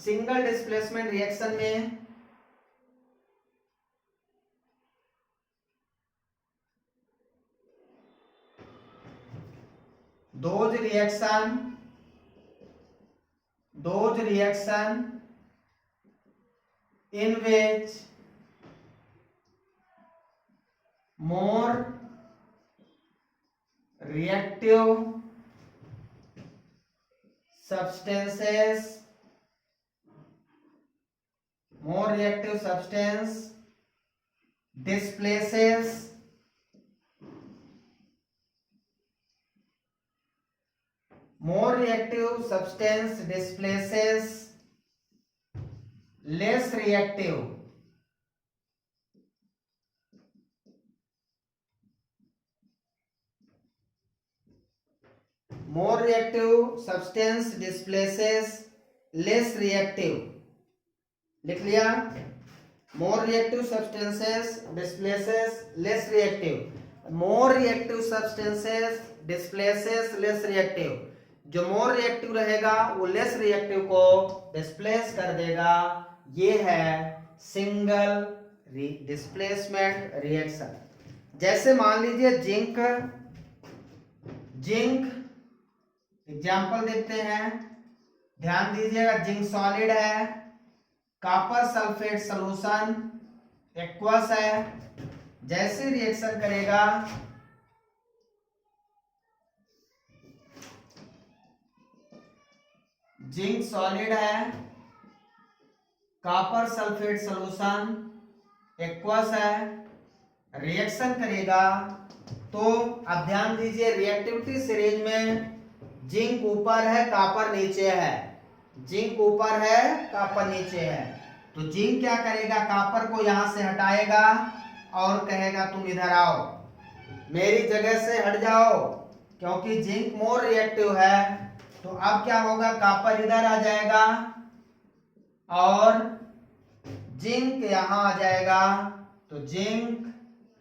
Speaker 1: सिंगल डिस्प्लेसमेंट रिएक्शन में those reaction in which more reactive substance displaces less reactive more reactive substance displaces less reactive, लिख लिया, more reactive substances displaces less reactive, more reactive substances displaces less reactive, जो more reactive रहेगा वो less reactive को displace कर देगा, ये है सिंगल डिस्प्लेसमेंट रिएक्शन। जैसे मान लीजिए जिंक एग्जाम्पल देखते हैं, ध्यान दीजिएगा, जिंक सॉलिड है, कॉपर सल्फेट सॉल्यूशन एक्वस है, जैसे रिएक्शन करेगा जिंक सॉलिड है, कॉपर सल्फेट सॉल्यूशन एक्वस है, रिएक्शन करेगा तो अब ध्यान दीजिए रिएक्टिविटी सीरीज में जिंक ऊपर है कॉपर नीचे है, जिंक ऊपर है कॉपर नीचे है, तो जिंक क्या करेगा, कॉपर को यहां से हटाएगा और कहेगा तुम इधर आओ, मेरी जगह से हट जाओ, क्योंकि जिंक मोर रिएक्टिव है। तो अब क्या होगा, कॉपर इधर आ जाएगा और जिंक यहां आ जाएगा, तो जिंक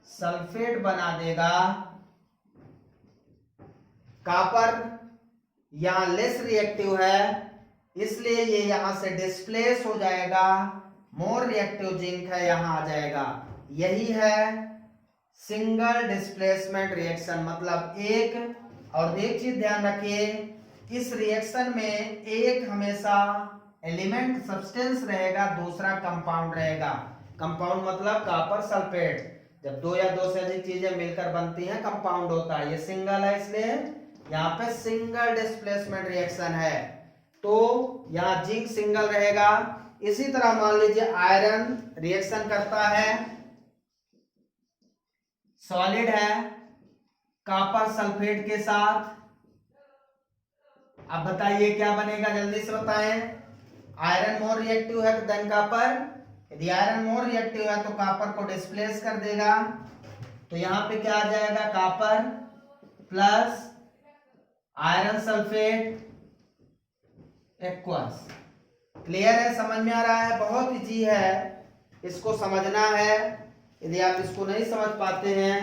Speaker 1: सल्फेट बना देगा। कॉपर यहां लेस रिएक्टिव है, इसलिए ये यहां से डिस्प्लेस हो जाएगा। मोर रिएक्टिव जिंक है, यहां आ जाएगा। यही है सिंगल डिस्प्लेसमेंट रिएक्शन, मतलब एक। और एक चीज ध्यान रखिए, इस रिएक्शन में एक हमेशा एलिमेंट सब्सटेंस रहेगा, दूसरा कंपाउंड रहेगा। कंपाउंड मतलब कॉपर सल्फेट। जब दो या दो से अधिक चीजें मिलकर बनती हैं कंपाउंड होता है। ये सिंगल है, इसलिए यहाँ पे सिंगल डिस्प्लेसमेंट रिएक्शन है। तो यहाँ जिंक सिंगल रहेगा। इसी तरह मान लीजिए आयरन रिएक्शन करता है, सॉलिड है, कॉपर सल्फेट के साथ। अब बताइए क्या बनेगा, जल्दी से बताएं। आयरन मोर रिएक्टिव है देन कॉपर। यदि आयरन मोर रिएक्टिव है तो कॉपर को डिस्प्लेस कर देगा। तो यहां पे क्या आ जाएगा, copper plus iron sulphate aqueous. Clear है, समझ में आ रहा है? बहुत इजी है, इसको समझना है। यदि आप इसको नहीं समझ पाते हैं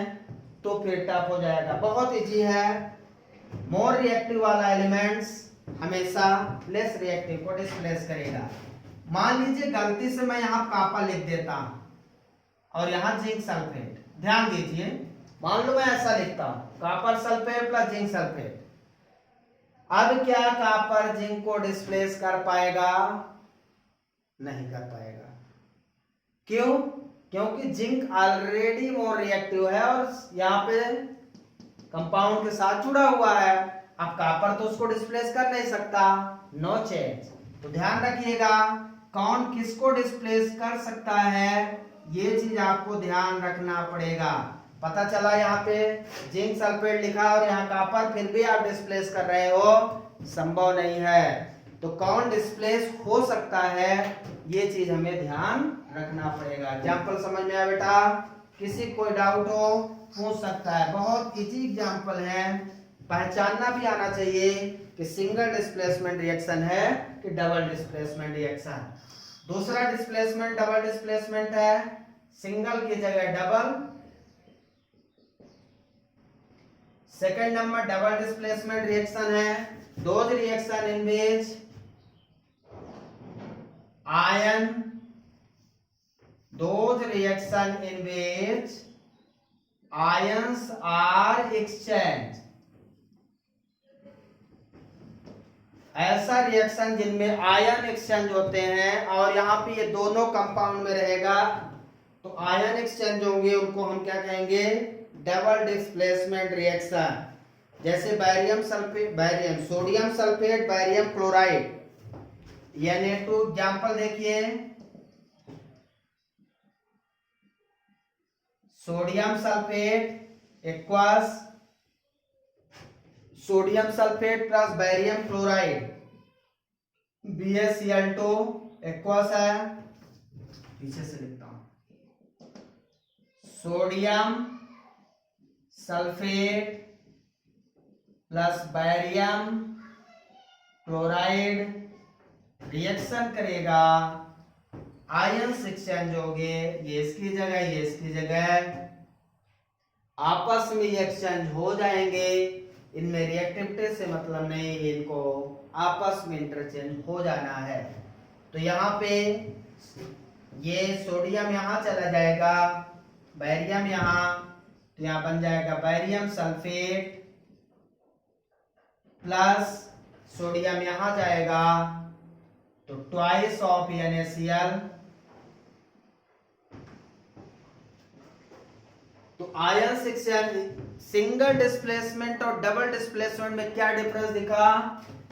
Speaker 1: तो फिर टफ हो जाएगा। बहुत इजी है। मोर रिएक्टिव वाला एलिमेंट्स हमेशा लेस रिएक्टिव को डिस्प्लेस करेगा। मान लीजिए गलती से मैं यहां कॉपर लिख देता हूं और यहां जिंक सल्फेट। ध्यान दीजिए, मान लो मैं ऐसा लिखता हूं, copper sulphate plus zinc sulphate. अब क्या कॉपर जिंक को डिस्प्लेस कर पाएगा? नहीं कर पाएगा। क्यों? क्योंकि जिंक ऑलरेडी मोर रिएक्टिव है और यहाँ पे कंपाउंड के साथ जुड़ा हुआ है। अब कॉपर तो उसको डिस्प्लेस कर नहीं सकता, नो चेंज। तो ध्यान रखिएगा, कौन किसको डिस्प्लेस कर सकता है, ये चीज आपको ध्यान रखना पड़ेगा। पता चला यहाँ पे जिंक सल्फेट लिखा और यहाँ कॉपर, फिर भी आप डिस्प्लेस कर रहे हो, संभव नहीं है। तो कौन डिस्प्लेस हो सकता है, ये चीज हमें ध्यान रखना पड़ेगा। एग्जाम्पल समझ में आया बेटा? किसी कोई डाउट हो पूछ सकता है। बहुत इजी एग्जाम्पल है, पहचानना भी आना चाहिए कि सिंगल डिस्प्लेसमेंट रिएक्शन है कि डबल डिस्प्लेसमेंट रिएक्शन। दूसरा डिस्प्लेसमेंट डबल डिस्प्लेसमेंट है, सिंगल की जगह double. Second number double displacement reaction है those reaction in which ion, those reaction in which ions are exchanged। ऐसा रिएक्शन जिनमें आयन एक्सचेंज होते हैं और यहाँ पे ये दोनों कंपाउंड में रहेगा, तो आयन एक्सचेंज होंगे, उनको हम क्या कहेंगे, डबल डिस्प्लेसमेंट रिएक्शन। जैसे barium sulphate, barium sodium sulphate, barium chloride. Na2 example देखिए, sodium sulphate aqueous sodium sulphate plus barium chloride, BaCl2 aqueous है। पीछे से लिखता हूं, sodium sulphate plus barium chloride reaction करेगा, आयंस एक्सचेंज होंगे, ये इसकी जगह ये इसकी जगह, आपस में एक्सचेंज हो जाएंगे। इनमें रिएक्टिविटी से मतलब नहीं, इनको आपस में इंटरचेंज हो जाना है। तो यहाँ पे ये सोडियम यहाँ चला जाएगा, बैरियम यहाँ, तो यहाँ बन जाएगा बैरियम सल्फेट प्लस सोडियम यहाँ जाएगा, तो ट्वाइस ऑफ NaCl। तो आयन एक्सचेंज, सिंगल डिस्प्लेसमेंट और डबल डिस्प्लेसमेंट में क्या डिफरेंस दिखा?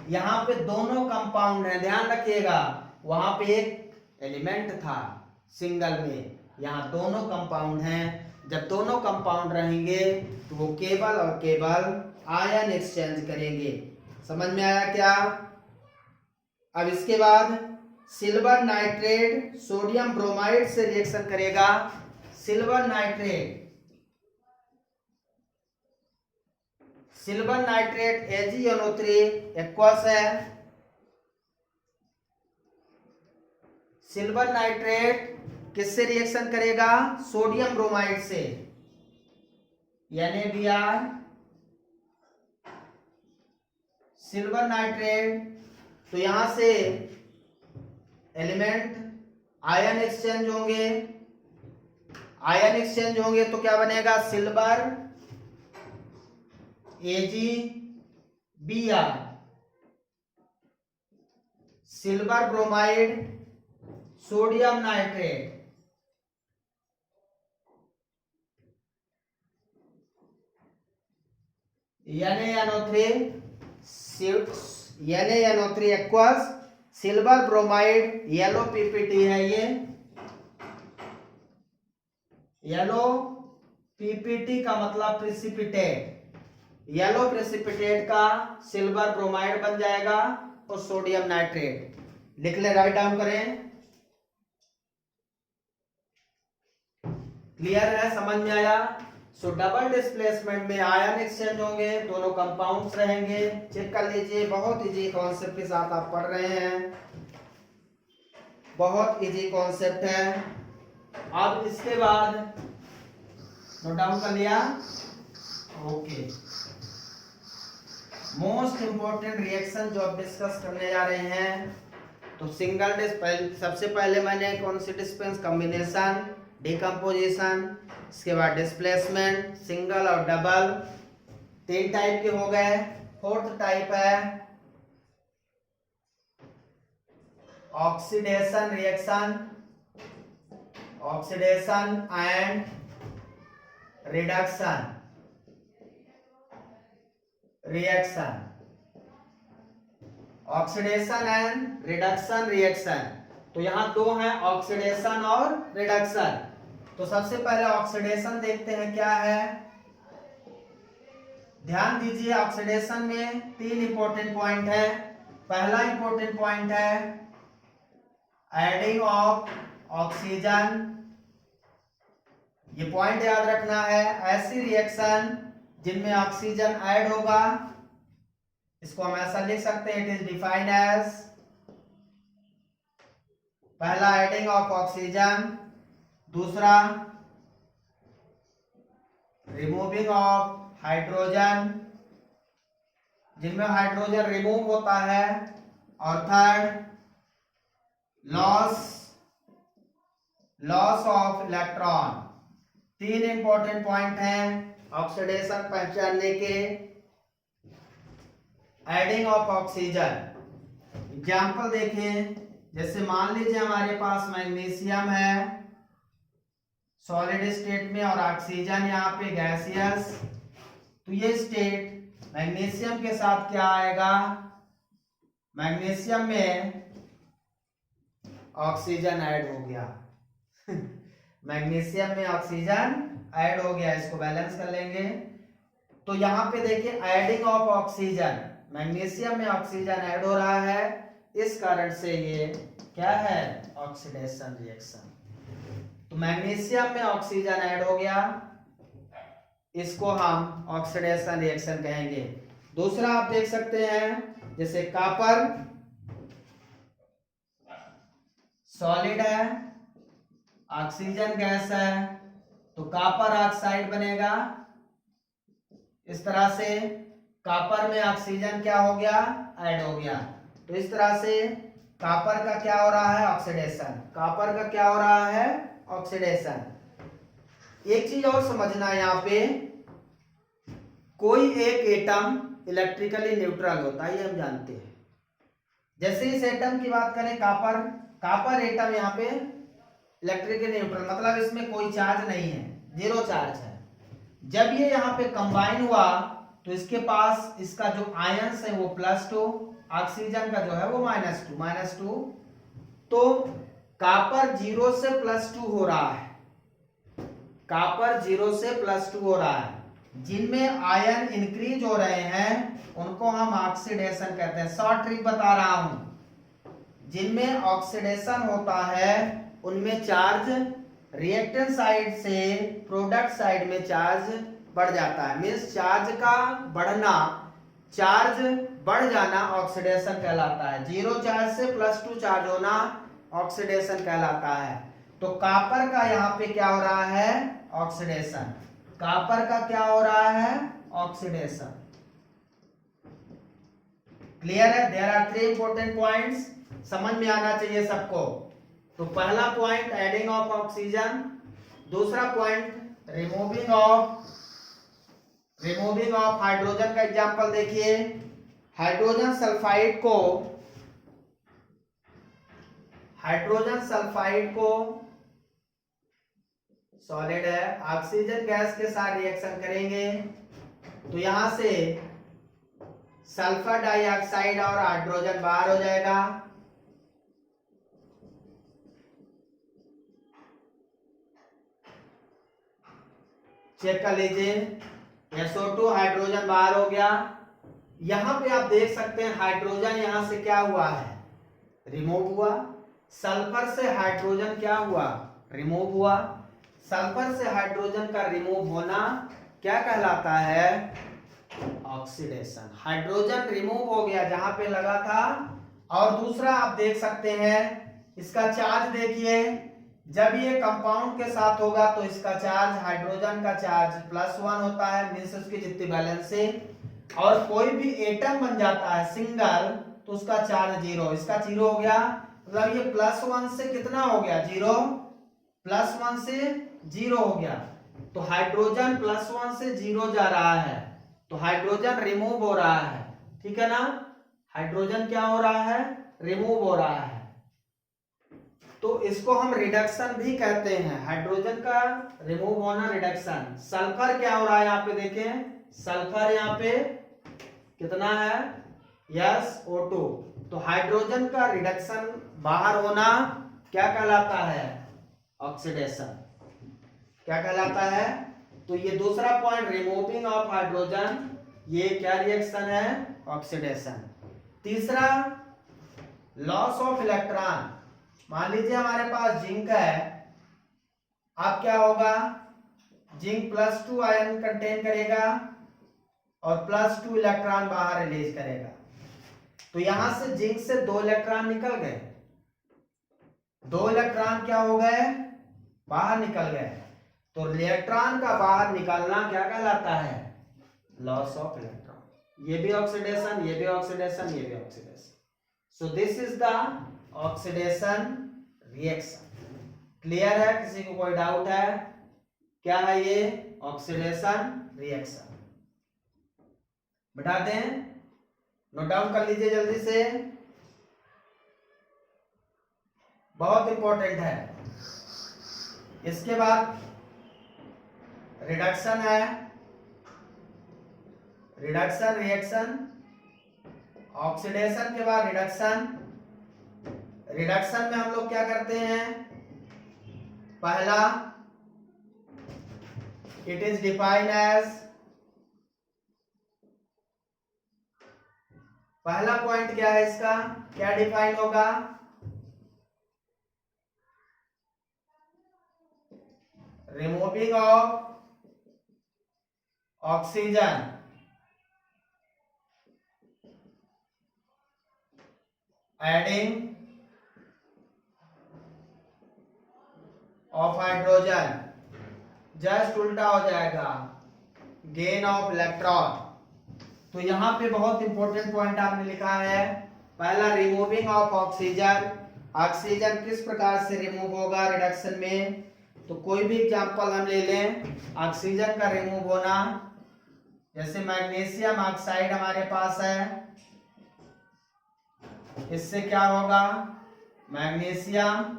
Speaker 1: यहाँ पे दोनों कंपाउंड है, ध्यान रखिएगा। वहां पे एक एलिमेंट था सिंगल में, यहाँ दोनों कंपाउंड हैं। जब दोनों कंपाउंड रहेंगे तो वो केवल और केवल आयन एक्सचेंज करेंगे। समझ में आया क्या? अब इसके बाद सिल्वर नाइट्रेट सोडियम ब्रोमाइड से रिएक्शन करेगा। सिल्वर नाइट्रेट AgNO3 एक्वस है। सिल्वर नाइट्रेट किससे रिएक्शन करेगा? सोडियम ब्रोमाइड से। NaBr, silver nitrate. तो यहां से एलिमेंट आयन एक्सचेंज होंगे, आयन एक्सचेंज होंगे तो क्या बनेगा, silver AgBr, silver bromide sodium nitrate. NaNO3 aqueous, silver bromide, yellow PPT है ये, येलो पीपीटी का मतलब प्रेसिपिटेट, येलो प्रेसिपिटेट का सिल्वर ब्रोमाइड बन जाएगा और सोडियम नाइट्रेट। लिख ले, राइट डाउन करें। क्लियर है, समझ में आया। सो डबल डिस्प्लेसमेंट में आयन एक्सचेंज होंगे, दोनों कंपाउंड्स रहेंगे। चेक कर लीजिए, बहुत इजी कॉन्सेप्ट के साथ आप पढ़ रहे हैं, बहुत इजी कॉन्सेप्ट है। अब इसके बाद नोट डाउन कर लिया, ओके। मोस्ट इंपोर्टेंट रिएक्शन जो अब डिस्कस करने जा रहे हैं, तो सिंगल सबसे पहले मैंने कौन सी डिस्पेंस, कॉम्बिनेशन, डिकम्पोजिशन, इसके बाद डिस्प्लेसमेंट, सिंगल और डबल, 3 टाइप के हो गए। 4th टाइप है oxidation reaction, oxidation and reduction reaction, oxidation and reduction reaction. तो यहां 2 हैं, ऑक्सीडेशन और रिडक्शन। तो सबसे पहले ऑक्सीडेशन देखते हैं क्या है। ध्यान दीजिए, ऑक्सीडेशन में 3 इंपॉर्टेंट पॉइंट है। पहला इंपॉर्टेंट पॉइंट है एडिंग ऑफ ऑक्सीजन। ये पॉइंट याद रखना है। ऐसी रिएक्शन जिनमें ऑक्सीजन ऐड होगा, इसको हम ऐसा लिख सकते हैं, इट इज डिफाइंड एज, पहला एडिंग ऑफ ऑक्सीजन, दूसरा रिमूविंग ऑफ हाइड्रोजन, जिनमें हाइड्रोजन रिमूव होता है, और third loss of electron. 3 important point हैं ऑक्सीडेशन पहचानने के। एडिंग ऑफ ऑक्सीजन, एग्जाम्पल देखें, जैसे मान लीजिए हमारे पास मैग्नीशियम है सॉलिड स्टेट में और ऑक्सीजन यहाँ पे गैसियस। तो ये स्टेट मैग्नीशियम के साथ क्या आएगा, मैग्नीशियम में ऑक्सीजन ऐड हो गया मैग्नीशियम में ऑक्सीजन ऐड हो गया, इसको बैलेंस कर लेंगे। तो यहाँ पे देखिए एडिंग ऑफ ऑक्सीजन, मैग्नीशियम में ऑक्सीजन ऐड हो रहा है, इस कारण से ये क्या है, ऑक्सीडेशन रिएक्शन। तो मैग्नीशियम में ऑक्सीजन ऐड हो गया, इसको हम ऑक्सीडेशन रिएक्शन कहेंगे। दूसरा आप देख सकते हैं, जैसे कॉपर सॉलिड है, ऑक्सीजन गैस है, तो कॉपर ऑक्साइड बनेगा। इस तरह से कॉपर में ऑक्सीजन क्या हो गया, ऐड हो गया। तो इस तरह से कॉपर का क्या हो रहा है, ऑक्सीडेशन। कॉपर का क्या हो रहा है, ऑक्सीडेशन। एक चीज और समझना, यहाँ पे कोई एक एटम इलेक्ट्रिकली न्यूट्रल होता है, ये हम जानते हैं। जैसे इस एटम की बात करें, कॉपर एटम यहाँ पे इलेक्ट्रिकली न्यूट्रल, मतलब इसमें कोई चार्ज नहीं है, 0 चार्ज है। जब ये यहाँ पे कंबाइन हुआ तो इसके पास इसका जो आयंस है वो +2, ऑक्सीजन का जो है वो -2। तो कॉपर 0 से +2 हो रहा है, कॉपर 0 से +2 हो रहा है। जिनमें आयन इंक्रीज हो रहे हैं उनको हम ऑक्सीडेशन कहते हैं। शॉर्ट ट्रिक बता रहा हूं, जिनमें ऑक्सीडेशन होता है उनमें चार्ज रिएक्टेंट साइड से प्रोडक्ट साइड में चार्ज बढ़ जाता है। मींस चार्ज का बढ़ना, चार्ज बढ़ जाना ऑक्सीडेशन कहलाता है। 0 चार्ज से +2 चार्ज होना ऑक्सीडेशन कहलाता है। तो कॉपर का यहाँ पे क्या हो रहा है, ऑक्सीडेशन। कॉपर का क्या हो रहा है, ऑक्सीडेशन। क्लियर है? देयर आर 3 इंपॉर्टेंट पॉइंट्स, समझ में आना चाहिए सबको। तो पहला पॉइंट एडिंग ऑफ ऑक्सीजन, दूसरा पॉइंट रिमूविंग ऑफ हाइड्रोजन का एग्जांपल देखिए। हाइड्रोजन सल्फाइड को सॉलिड है, ऑक्सीजन गैस के साथ रिएक्शन करेंगे तो यहां से सल्फर डाइऑक्साइड और हाइड्रोजन बाहर हो जाएगा। चेक कर लीजिए, SO2 हाइड्रोजन बाहर हो गया। यहां पे आप देख सकते हैं हाइड्रोजन यहां से क्या हुआ है, रिमूव हुआ। सल्फर से हाइड्रोजन क्या हुआ, रिमूव हुआ। सल्फर से हाइड्रोजन का रिमूव होना क्या कहलाता है, ऑक्सीडेशन। हाइड्रोजन रिमूव हो गया जहां पे लगा था। और दूसरा आप देख सकते हैं इसका चार्ज देखिए, जब ये कंपाउंड के साथ होगा तो इसका चार्ज, हाइड्रोजन का चार्ज +1 होता है, मींस उसकी जितनी बैलेंस से। और कोई भी एटम बन जाता है सिंगल तो उसका चार्ज 0, इसका 0 हो गया। मतलब ये +1 से कितना हो गया, 0, +1 से 0 हो गया। तो हाइड्रोजन +1 से 0 जा रहा है तो हाइड्रोजन रिमूव हो रहा है, ठीक है ना। हाइड्रोजन क्या हो रहा है, रिमूव हो रहा है। तो इसको हम रिडक्शन भी कहते हैं, हाइड्रोजन का रिमूव होना रिडक्शन। सल्फर क्या हो रहा है यहाँ पे देखें, सल्फर यहाँ पे कितना है, SO2। तो हाइड्रोजन का रिडक्शन बाहर होना क्या कहलाता है, ऑक्सीडेशन। क्या कहलाता है, तो ये दूसरा पॉइंट रिमूविंग ऑफ हाइड्रोजन, ये क्या रिएक्शन है, ऑक्सीडेशन। तीसरा लॉस ऑफ इलेक्ट्रॉन। मान लीजिए हमारे पास जिंक है, अब क्या होगा, जिंक +2 आयन कंटेन करेगा और +2 इलेक्ट्रॉन बाहर रिलीज करेगा। तो यहां से जिंक से 2 इलेक्ट्रॉन निकल गए, 2 इलेक्ट्रॉन क्या हो गए, बाहर निकल गए। तो इलेक्ट्रॉन का बाहर निकलना क्या कहलाता है, लॉस ऑफ इलेक्ट्रॉन। ये भी ऑक्सीडेशन, ये भी ऑक्सीडेशन, ये भी oxidation. So this is the oxidation reaction. Clear है, किसी को कोई डाउट है, क्या है ये, ऑक्सीडेशन रिएक्शन। बता दें, नोट डाउन कर लीजिए जल्दी से, बहुत इंपॉर्टेंट है। इसके बाद रिडक्शन है, रिडक्शन रिएक्शन, ऑक्सीडेशन के बाद रिडक्शन। रिडक्शन में हम लोग क्या करते हैं, पहला इट इज डिफाइंड एज, पहला पॉइंट क्या है इसका, क्या डिफाइन होगा, removing of oxygen adding of hydrogen, just उल्टा हो जाएगा, गेन ऑफ इलेक्ट्रॉन। तो यहां पे बहुत इंपॉर्टेंट पॉइंट आपने लिखा है, पहला रिमूविंग ऑफ ऑक्सीजन। ऑक्सीजन किस प्रकार से रिमूव होगा रिडक्शन में, तो कोई भी एग्जांपल हम ले लें, ऑक्सीजन का रिमूव होना, जैसे मैग्नीशियम ऑक्साइड हमारे पास है, इससे क्या होगा, मैग्नीशियम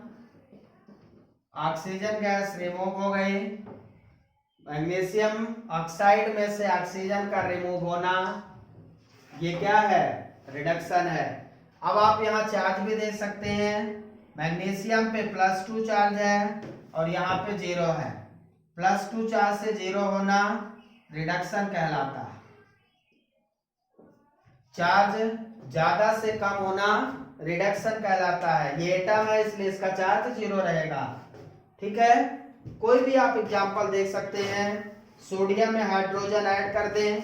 Speaker 1: ऑक्सीजन गैस रिमूव हो गई। मैग्नीशियम ऑक्साइड में से ऑक्सीजन का रिमूव होना, ये क्या है, रिडक्शन है। अब आप यहाँ चार्ज भी देख सकते हैं, मैग्नीशियम पे +2 चार्ज है और यहाँ पे 0 है। +2 चार्ज से 0 होना रिडक्शन कहलाता है। चार्ज ज्यादा से कम होना रिडक्शन कहलाता है। ये एटम है इसलिए इसका चार्ज 0 रहेगा, ठीक है। कोई भी आप एग्जांपल देख सकते हैं, सोडियम में हाइड्रोजन ऐड कर दें,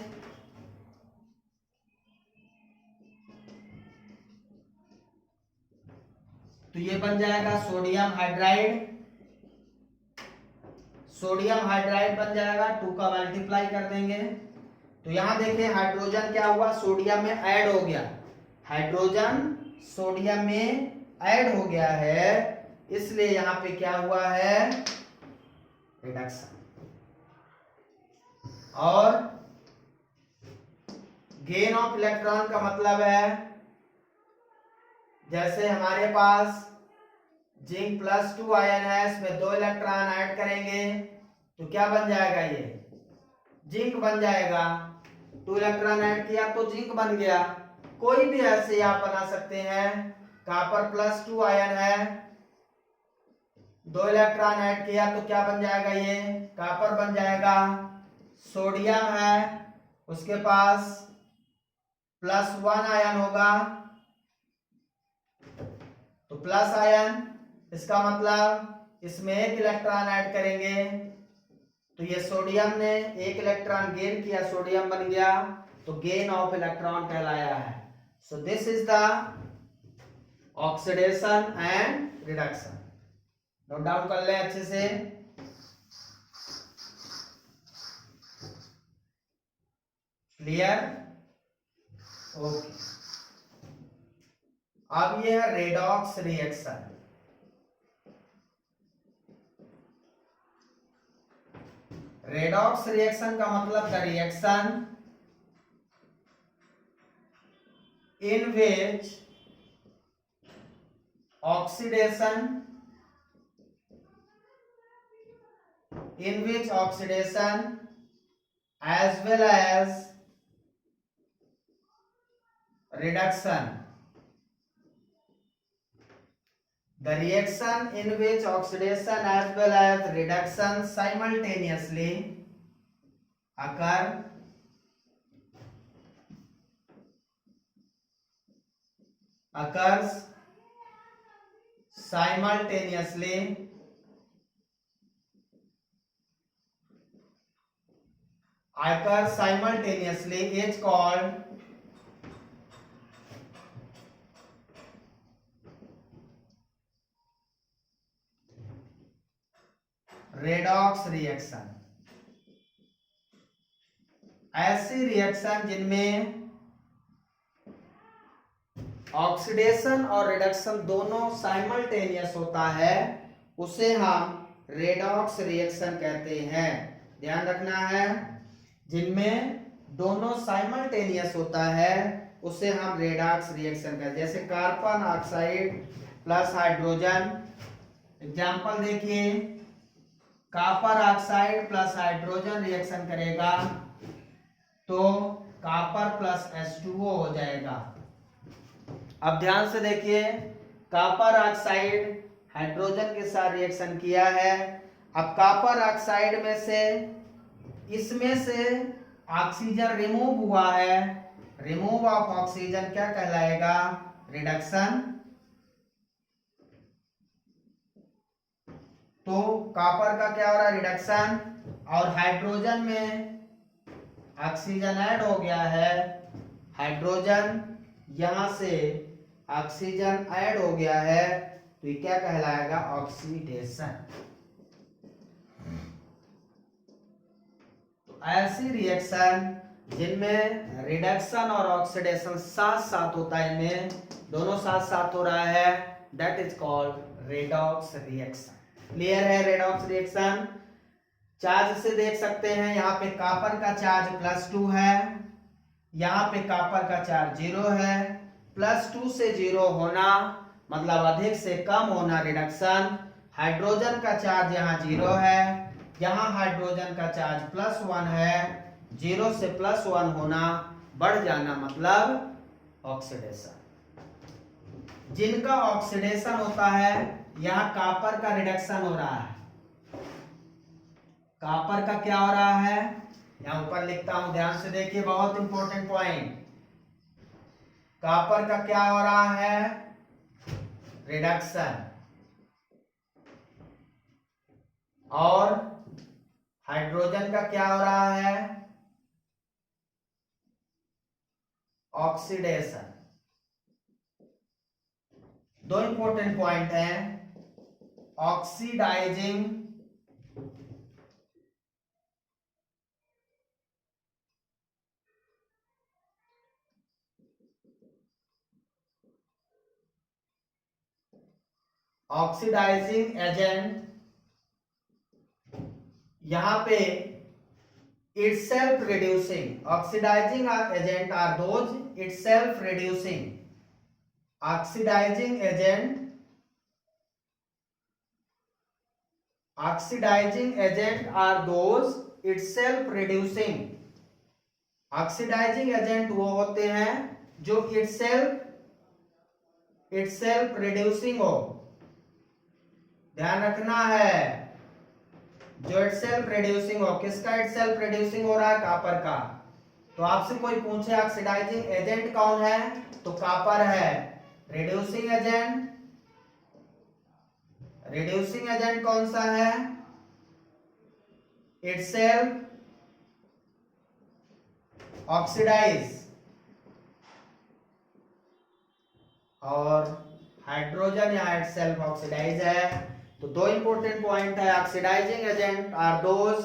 Speaker 1: तो ये बन जाएगा सोडियम हाइड्राइड। सोडियम हाइड्राइड बन जाएगा, 2 का मल्टीप्लाई कर देंगे। तो यहां देखिए हाइड्रोजन क्या हुआ, सोडियम में ऐड हो गया, हाइड्रोजन सोडियम में ऐड हो गया है, इसलिए यहां पे क्या हुआ है, रिडक्शन। और गेन ऑफ इलेक्ट्रॉन का मतलब है जैसे हमारे पास जिंक +2 आयन है, इसमें 2 इलेक्ट्रॉन ऐड करेंगे तो क्या बन जाएगा, ये जिंक बन जाएगा। 2 इलेक्ट्रॉन ऐड किया तो जिंक बन गया। कोई भी ऐसे आप बना सकते हैं, कॉपर +2 आयन है, 2 इलेक्ट्रॉन ऐड किया तो क्या बन जाएगा, ये कॉपर बन जाएगा। सोडियम है, उसके पास +1 आयन होगा तो प्लस आयन, इसका मतलब इसमें 1 इलेक्ट्रॉन ऐड करेंगे तो ये सोडियम ने 1 इलेक्ट्रॉन गेन किया, सोडियम बन गया, तो गेन ऑफ इलेक्ट्रॉन कहलाया है। सो this is the oxidation and reduction. Note down कर ले अच्छे से। क्लियर? ओके। अब ये है रेडॉक्स रिएक्शन। रेडॉक्स रिएक्शन का मतलब the reaction in which oxidation as well as reduction, the reaction in which oxidation as well as reduction simultaneously occur occurs simultaneously is called redox reaction. ऐसी reaction जिनमें oxidation और reduction दोनों simultaneous होता है उसे हम रेडॉक्स रिएक्शन कहते हैं। ध्यान रखना है, जिनमें दोनों साइमल्टेनियस होता है उसे हम रेडॉक्स रिएक्शन कहते हैं। जैसे carbon oxide plus hydrogen, example देखिए, copper oxide plus hydrogen reaction करेगा तो कॉपर प्लस H2O हो जाएगा। अब ध्यान से देखिए, कॉपर ऑक्साइड हाइड्रोजन के साथ रिएक्शन किया है। अब कॉपर ऑक्साइड में से इसमें से ऑक्सीजन रिमूव हुआ है, रिमूव ऑफ ऑक्सीजन क्या कहलाएगा, रिडक्शन। तो कॉपर का क्या हो रहा है, रिडक्शन, और हाइड्रोजन में ऑक्सीजन ऐड हो गया है, हाइड्रोजन यहां से ऑक्सीजन ऐड हो गया है तो ये क्या कहलाएगा, ऑक्सीडेशन। तो ऐसी रिएक्शन जिनमें रिडक्शन और ऑक्सीडेशन साथ साथ होता है, इनमें दोनों साथ साथ हो रहा है, that is called redox reaction. Clear है? रेडॉक्स रिएक्शन चार्ज से देख सकते हैं, यहाँ पे कॉपर का चार्ज +2 है, यहाँ पे कॉपर का चार्ज 0 है। +2 से 0 होना मतलब अधिक से कम होना रिडक्शन। हाइड्रोजन का चार्ज यहाँ 0 है, यहाँ हाइड्रोजन का चार्ज +1 है, 0 से +1 होना बढ़ जाना मतलब ऑक्सीडेशन। जिनका ऑक्सीडेशन होता है, यहाँ कॉपर का रिडक्शन हो रहा है। कॉपर का क्या हो रहा है, यहाँ ऊपर लिखता हूं, ध्यान से देखिए, बहुत इंपॉर्टेंट पॉइंट। कॉपर का क्या हो रहा है, रिडक्शन, और हाइड्रोजन का क्या हो रहा है, ऑक्सीडेशन। दो इंपॉर्टेंट पॉइंट हैं, ऑक्सीडाइजिंग ऑक्सीडाइजिंग एजेंट, यहां पे itself reducing, oxidizing agent are those itself reducing, oxidizing agent are those itself reducing, oxidising agent वो होते हैं जो itself reducing हो, ध्यान रखना है, जो itself reducing हो। किसका itself reducing हो रहा है? कॉपर का। तो आपसे कोई पूछे ऑक्सीडाइजिंग एजेंट कौन है, तो कॉपर है। रिड्यूसिंग एजेंट कौन सा है? itself ऑक्सीडाइज, और हाइड्रोजन या itself ऑक्सीडाइज है। तो दो इंपॉर्टेंट पॉइंट है, oxidising agent are those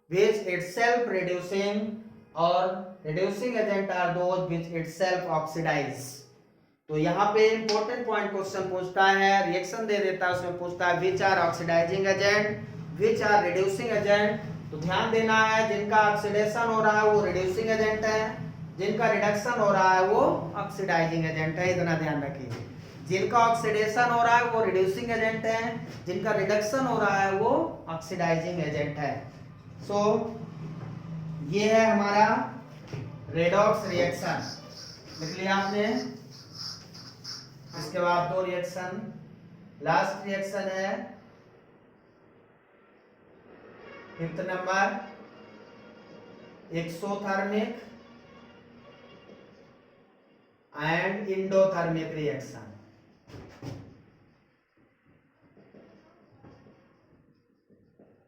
Speaker 1: which itself reducing, और reducing agent are those which itself oxidise. तो यहाँ पे इंपॉर्टेंट पॉइंट क्वेश्चन पूछता है, रिएक्शन दे देता है, उसमें पूछता है which are oxidising agent, which are reducing agent. तो ध्यान देना है, जिनका ऑक्सीडेशन हो रहा है वो रिड्यूसिंग एजेंट है, जिनका रिडक्शन हो रहा है वो ऑक्सीडाइजिंग एजेंट है। इतना ध्यान रखिए, जिनका ऑक्सीडेशन हो रहा है वो रिड्यूसिंग एजेंट है, जिनका रिडक्शन हो रहा है वो ऑक्सीडाइजिंग एजेंट है। सो ये है हमारा रेडॉक्स रिएक्शन, लिख लिया आपने। इसके बाद दो रिएक्शन, लास्ट रिएक्शन है 5th number, exothermic and endothermic reaction.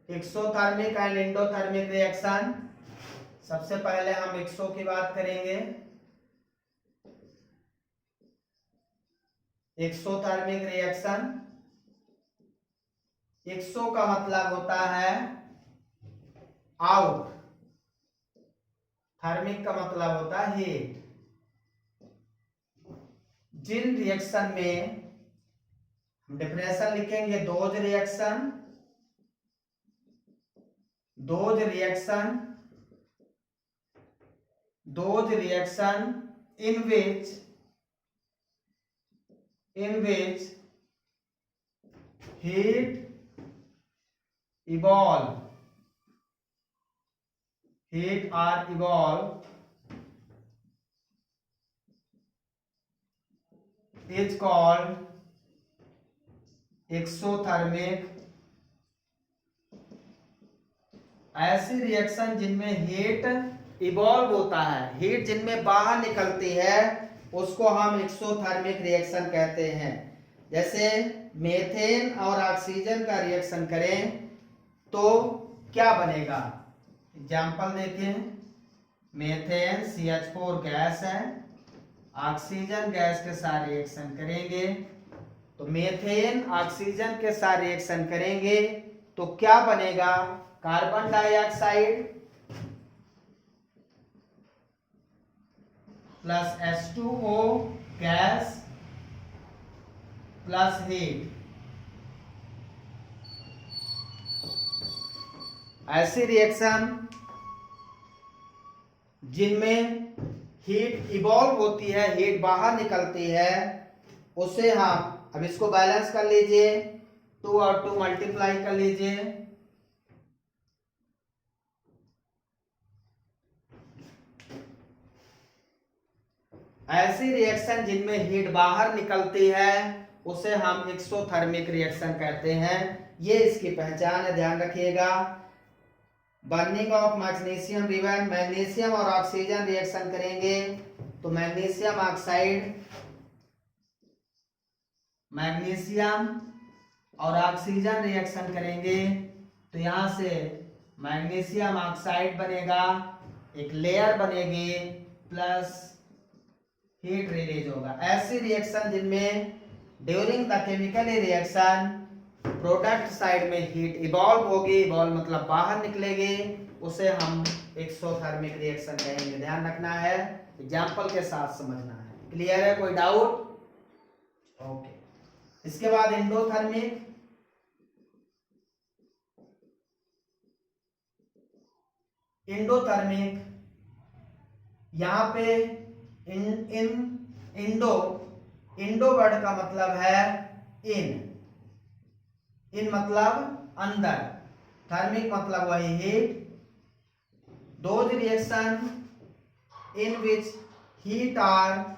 Speaker 1: Exothermic and endothermic reaction, सबसे पहले हम एक्सो की बात करेंगे। एक्सोथर्मिक रिएक्शन, एक्सो का मतलब होता है आउट, थर्मिक का मतलब होता है हीट। जिन रिएक्शन में हम डेफिनेशन लिखेंगे, those reaction in which heat are evolved is called exothermic. ऐसी रिएक्शन जिनमें हीट इवॉल्व होता है, हीट जिनमें बाहर निकलती है, उसको हम एक्सोथर्मिक रिएक्शन कहते हैं। जैसे मेथेन और ऑक्सीजन का रिएक्शन करें तो क्या बनेगा? एग्जाम्पल देखें, मेथेन CH4 गैस है, ऑक्सीजन गैस के साथ रिएक्शन करेंगे, तो मेथेन ऑक्सीजन के साथ रिएक्शन करेंगे तो क्या बनेगा? Carbon dioxide plus H2O gas plus heat. ऐसी रिएक्शन जिनमें हीट इवॉल्व होती है, हीट बाहर निकलती है, उसे हम, अब इसको बैलेंस कर लीजिए, 2 और 2 मल्टीप्लाई कर लीजिए, ऐसी रिएक्शन जिनमें हीट बाहर निकलती है उसे हम एक्सोथर्मिक रिएक्शन कहते हैं। ये इसकी पहचान है, ध्यान रखिएगा। बर्निंग ऑफ मैग्नीशियम रिवन, मैग्नीशियम और ऑक्सीजन रिएक्शन करेंगे तो मैग्नीशियम ऑक्साइड, मैग्नीशियम और ऑक्सीजन रिएक्शन करेंगे तो यहां से मैग्नीशियम ऑक्साइड बनेगा, एक लेयर बनेगी प्लस हीट रिलीज होगा। ऐसी रिएक्शन जिनमें during the chemical reaction product side में हीट इवॉल्व होगी, इवॉल्व मतलब बाहर निकलेगी, उसे हम एक्सोथर्मिक रिएक्शन कहेंगे। ध्यान रखना है, एग्जाम्पल के साथ समझना है। क्लियर है, कोई डाउट? ओके। इसके बाद एंडोथर्मिक, इंडोथर्मिक, यहां पे इंडो वर्ड का मतलब है इन मतलब अंदर, थर्मिक मतलब वही heat. Those reaction in which heat are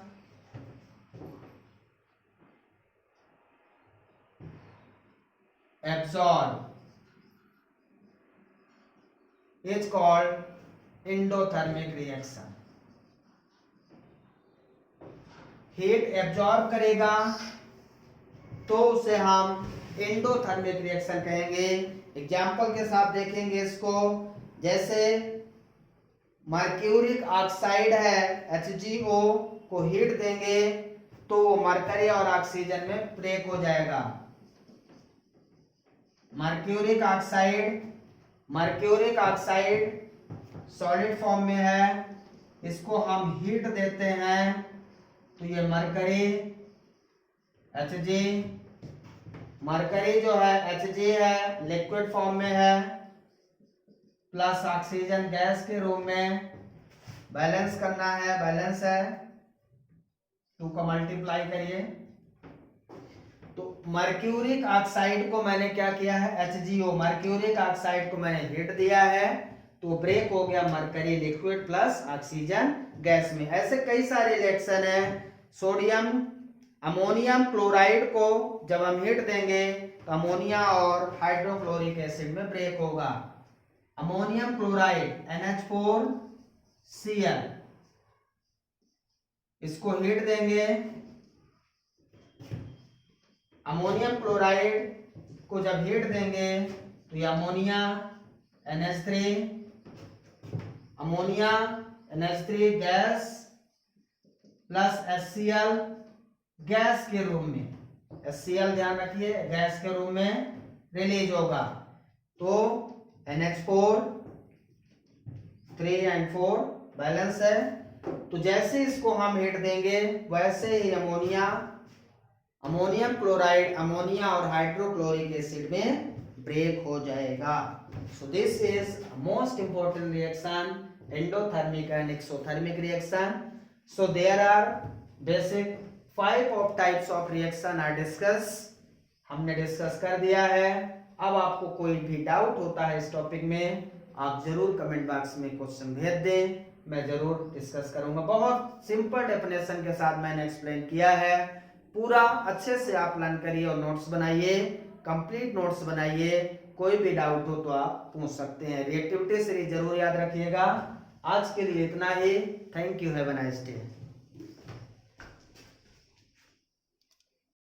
Speaker 1: absorbed is called endothermic reaction। Heat absorb करेगा तो उसे हम एंडोथर्मिक रिएक्शन कहेंगे। एग्जाम्पल के साथ देखेंगे इसको, जैसे मर्क्यूरिक ऑक्साइड है HgO को हीट देंगे तो वो मरकरी और ऑक्सीजन में ब्रेक हो जाएगा। मर्क्यूरिक ऑक्साइड सॉलिड फॉर्म में है, इसको हम हीट देते हैं तो ये मरकरी Hg, मरकरी जो है Hg है, लिक्विड फॉर्म में है, प्लस ऑक्सीजन गैस के रूप में। बैलेंस करना है, बैलेंस है, 2 का मल्टीप्लाई करिए। तो मर्क्यूरिक ऑक्साइड को मैंने क्या किया है, HgO, मर्क्यूरिक ऑक्साइड को मैंने हीट दिया है तो ब्रेक हो गया mercury liquid plus oxygen gas में। ऐसे कई सारे रिएक्शन है। सोडियम अमोनियम क्लोराइड को जब हम हीट देंगे तो अमोनिया और हाइड्रोक्लोरिक एसिड में ब्रेक होगा। अमोनियम क्लोराइड NH4Cl, इसको हीट देंगे, अमोनियम क्लोराइड को जब हीट देंगे तो ये ammonia NH3, ammonia NH3 gas plus HCl gas के रूप में, HCl ध्यान रखिए गैस के रूप में रिलीज होगा। तो NH4 3 and 4 बैलेंस है। तो जैसे इसको हम हीट देंगे वैसे ही अमोनियम क्लोराइड अमोनिया और हाइड्रोक्लोरिक एसिड में ब्रेक हो जाएगा। So this is most important reaction, endothermic and exothermic reaction. So there are basic 5 of types of reaction are discuss, हमने डिस्कस कर दिया है। अब आपको कोई भी डाउट होता है इस टॉपिक में, आप जरूर कमेंट बॉक्स में क्वेश्चन भेज दें, मैं जरूर डिस्कस करूंगा। बहुत सिंपल डेफिनेशन के साथ मैंने एक्सप्लेन किया है, पूरा अच्छे से आप लर्न करिए और नोट्स बनाइए, कंप्लीट नोट्स बनाइए। कोई भी डाउट हो तो आप पूछ सकते हैं। रिएक्टिविटी सीरीज जरूर याद रखिएगा। आज के लिए इतना ही। Thank you, have a nice day.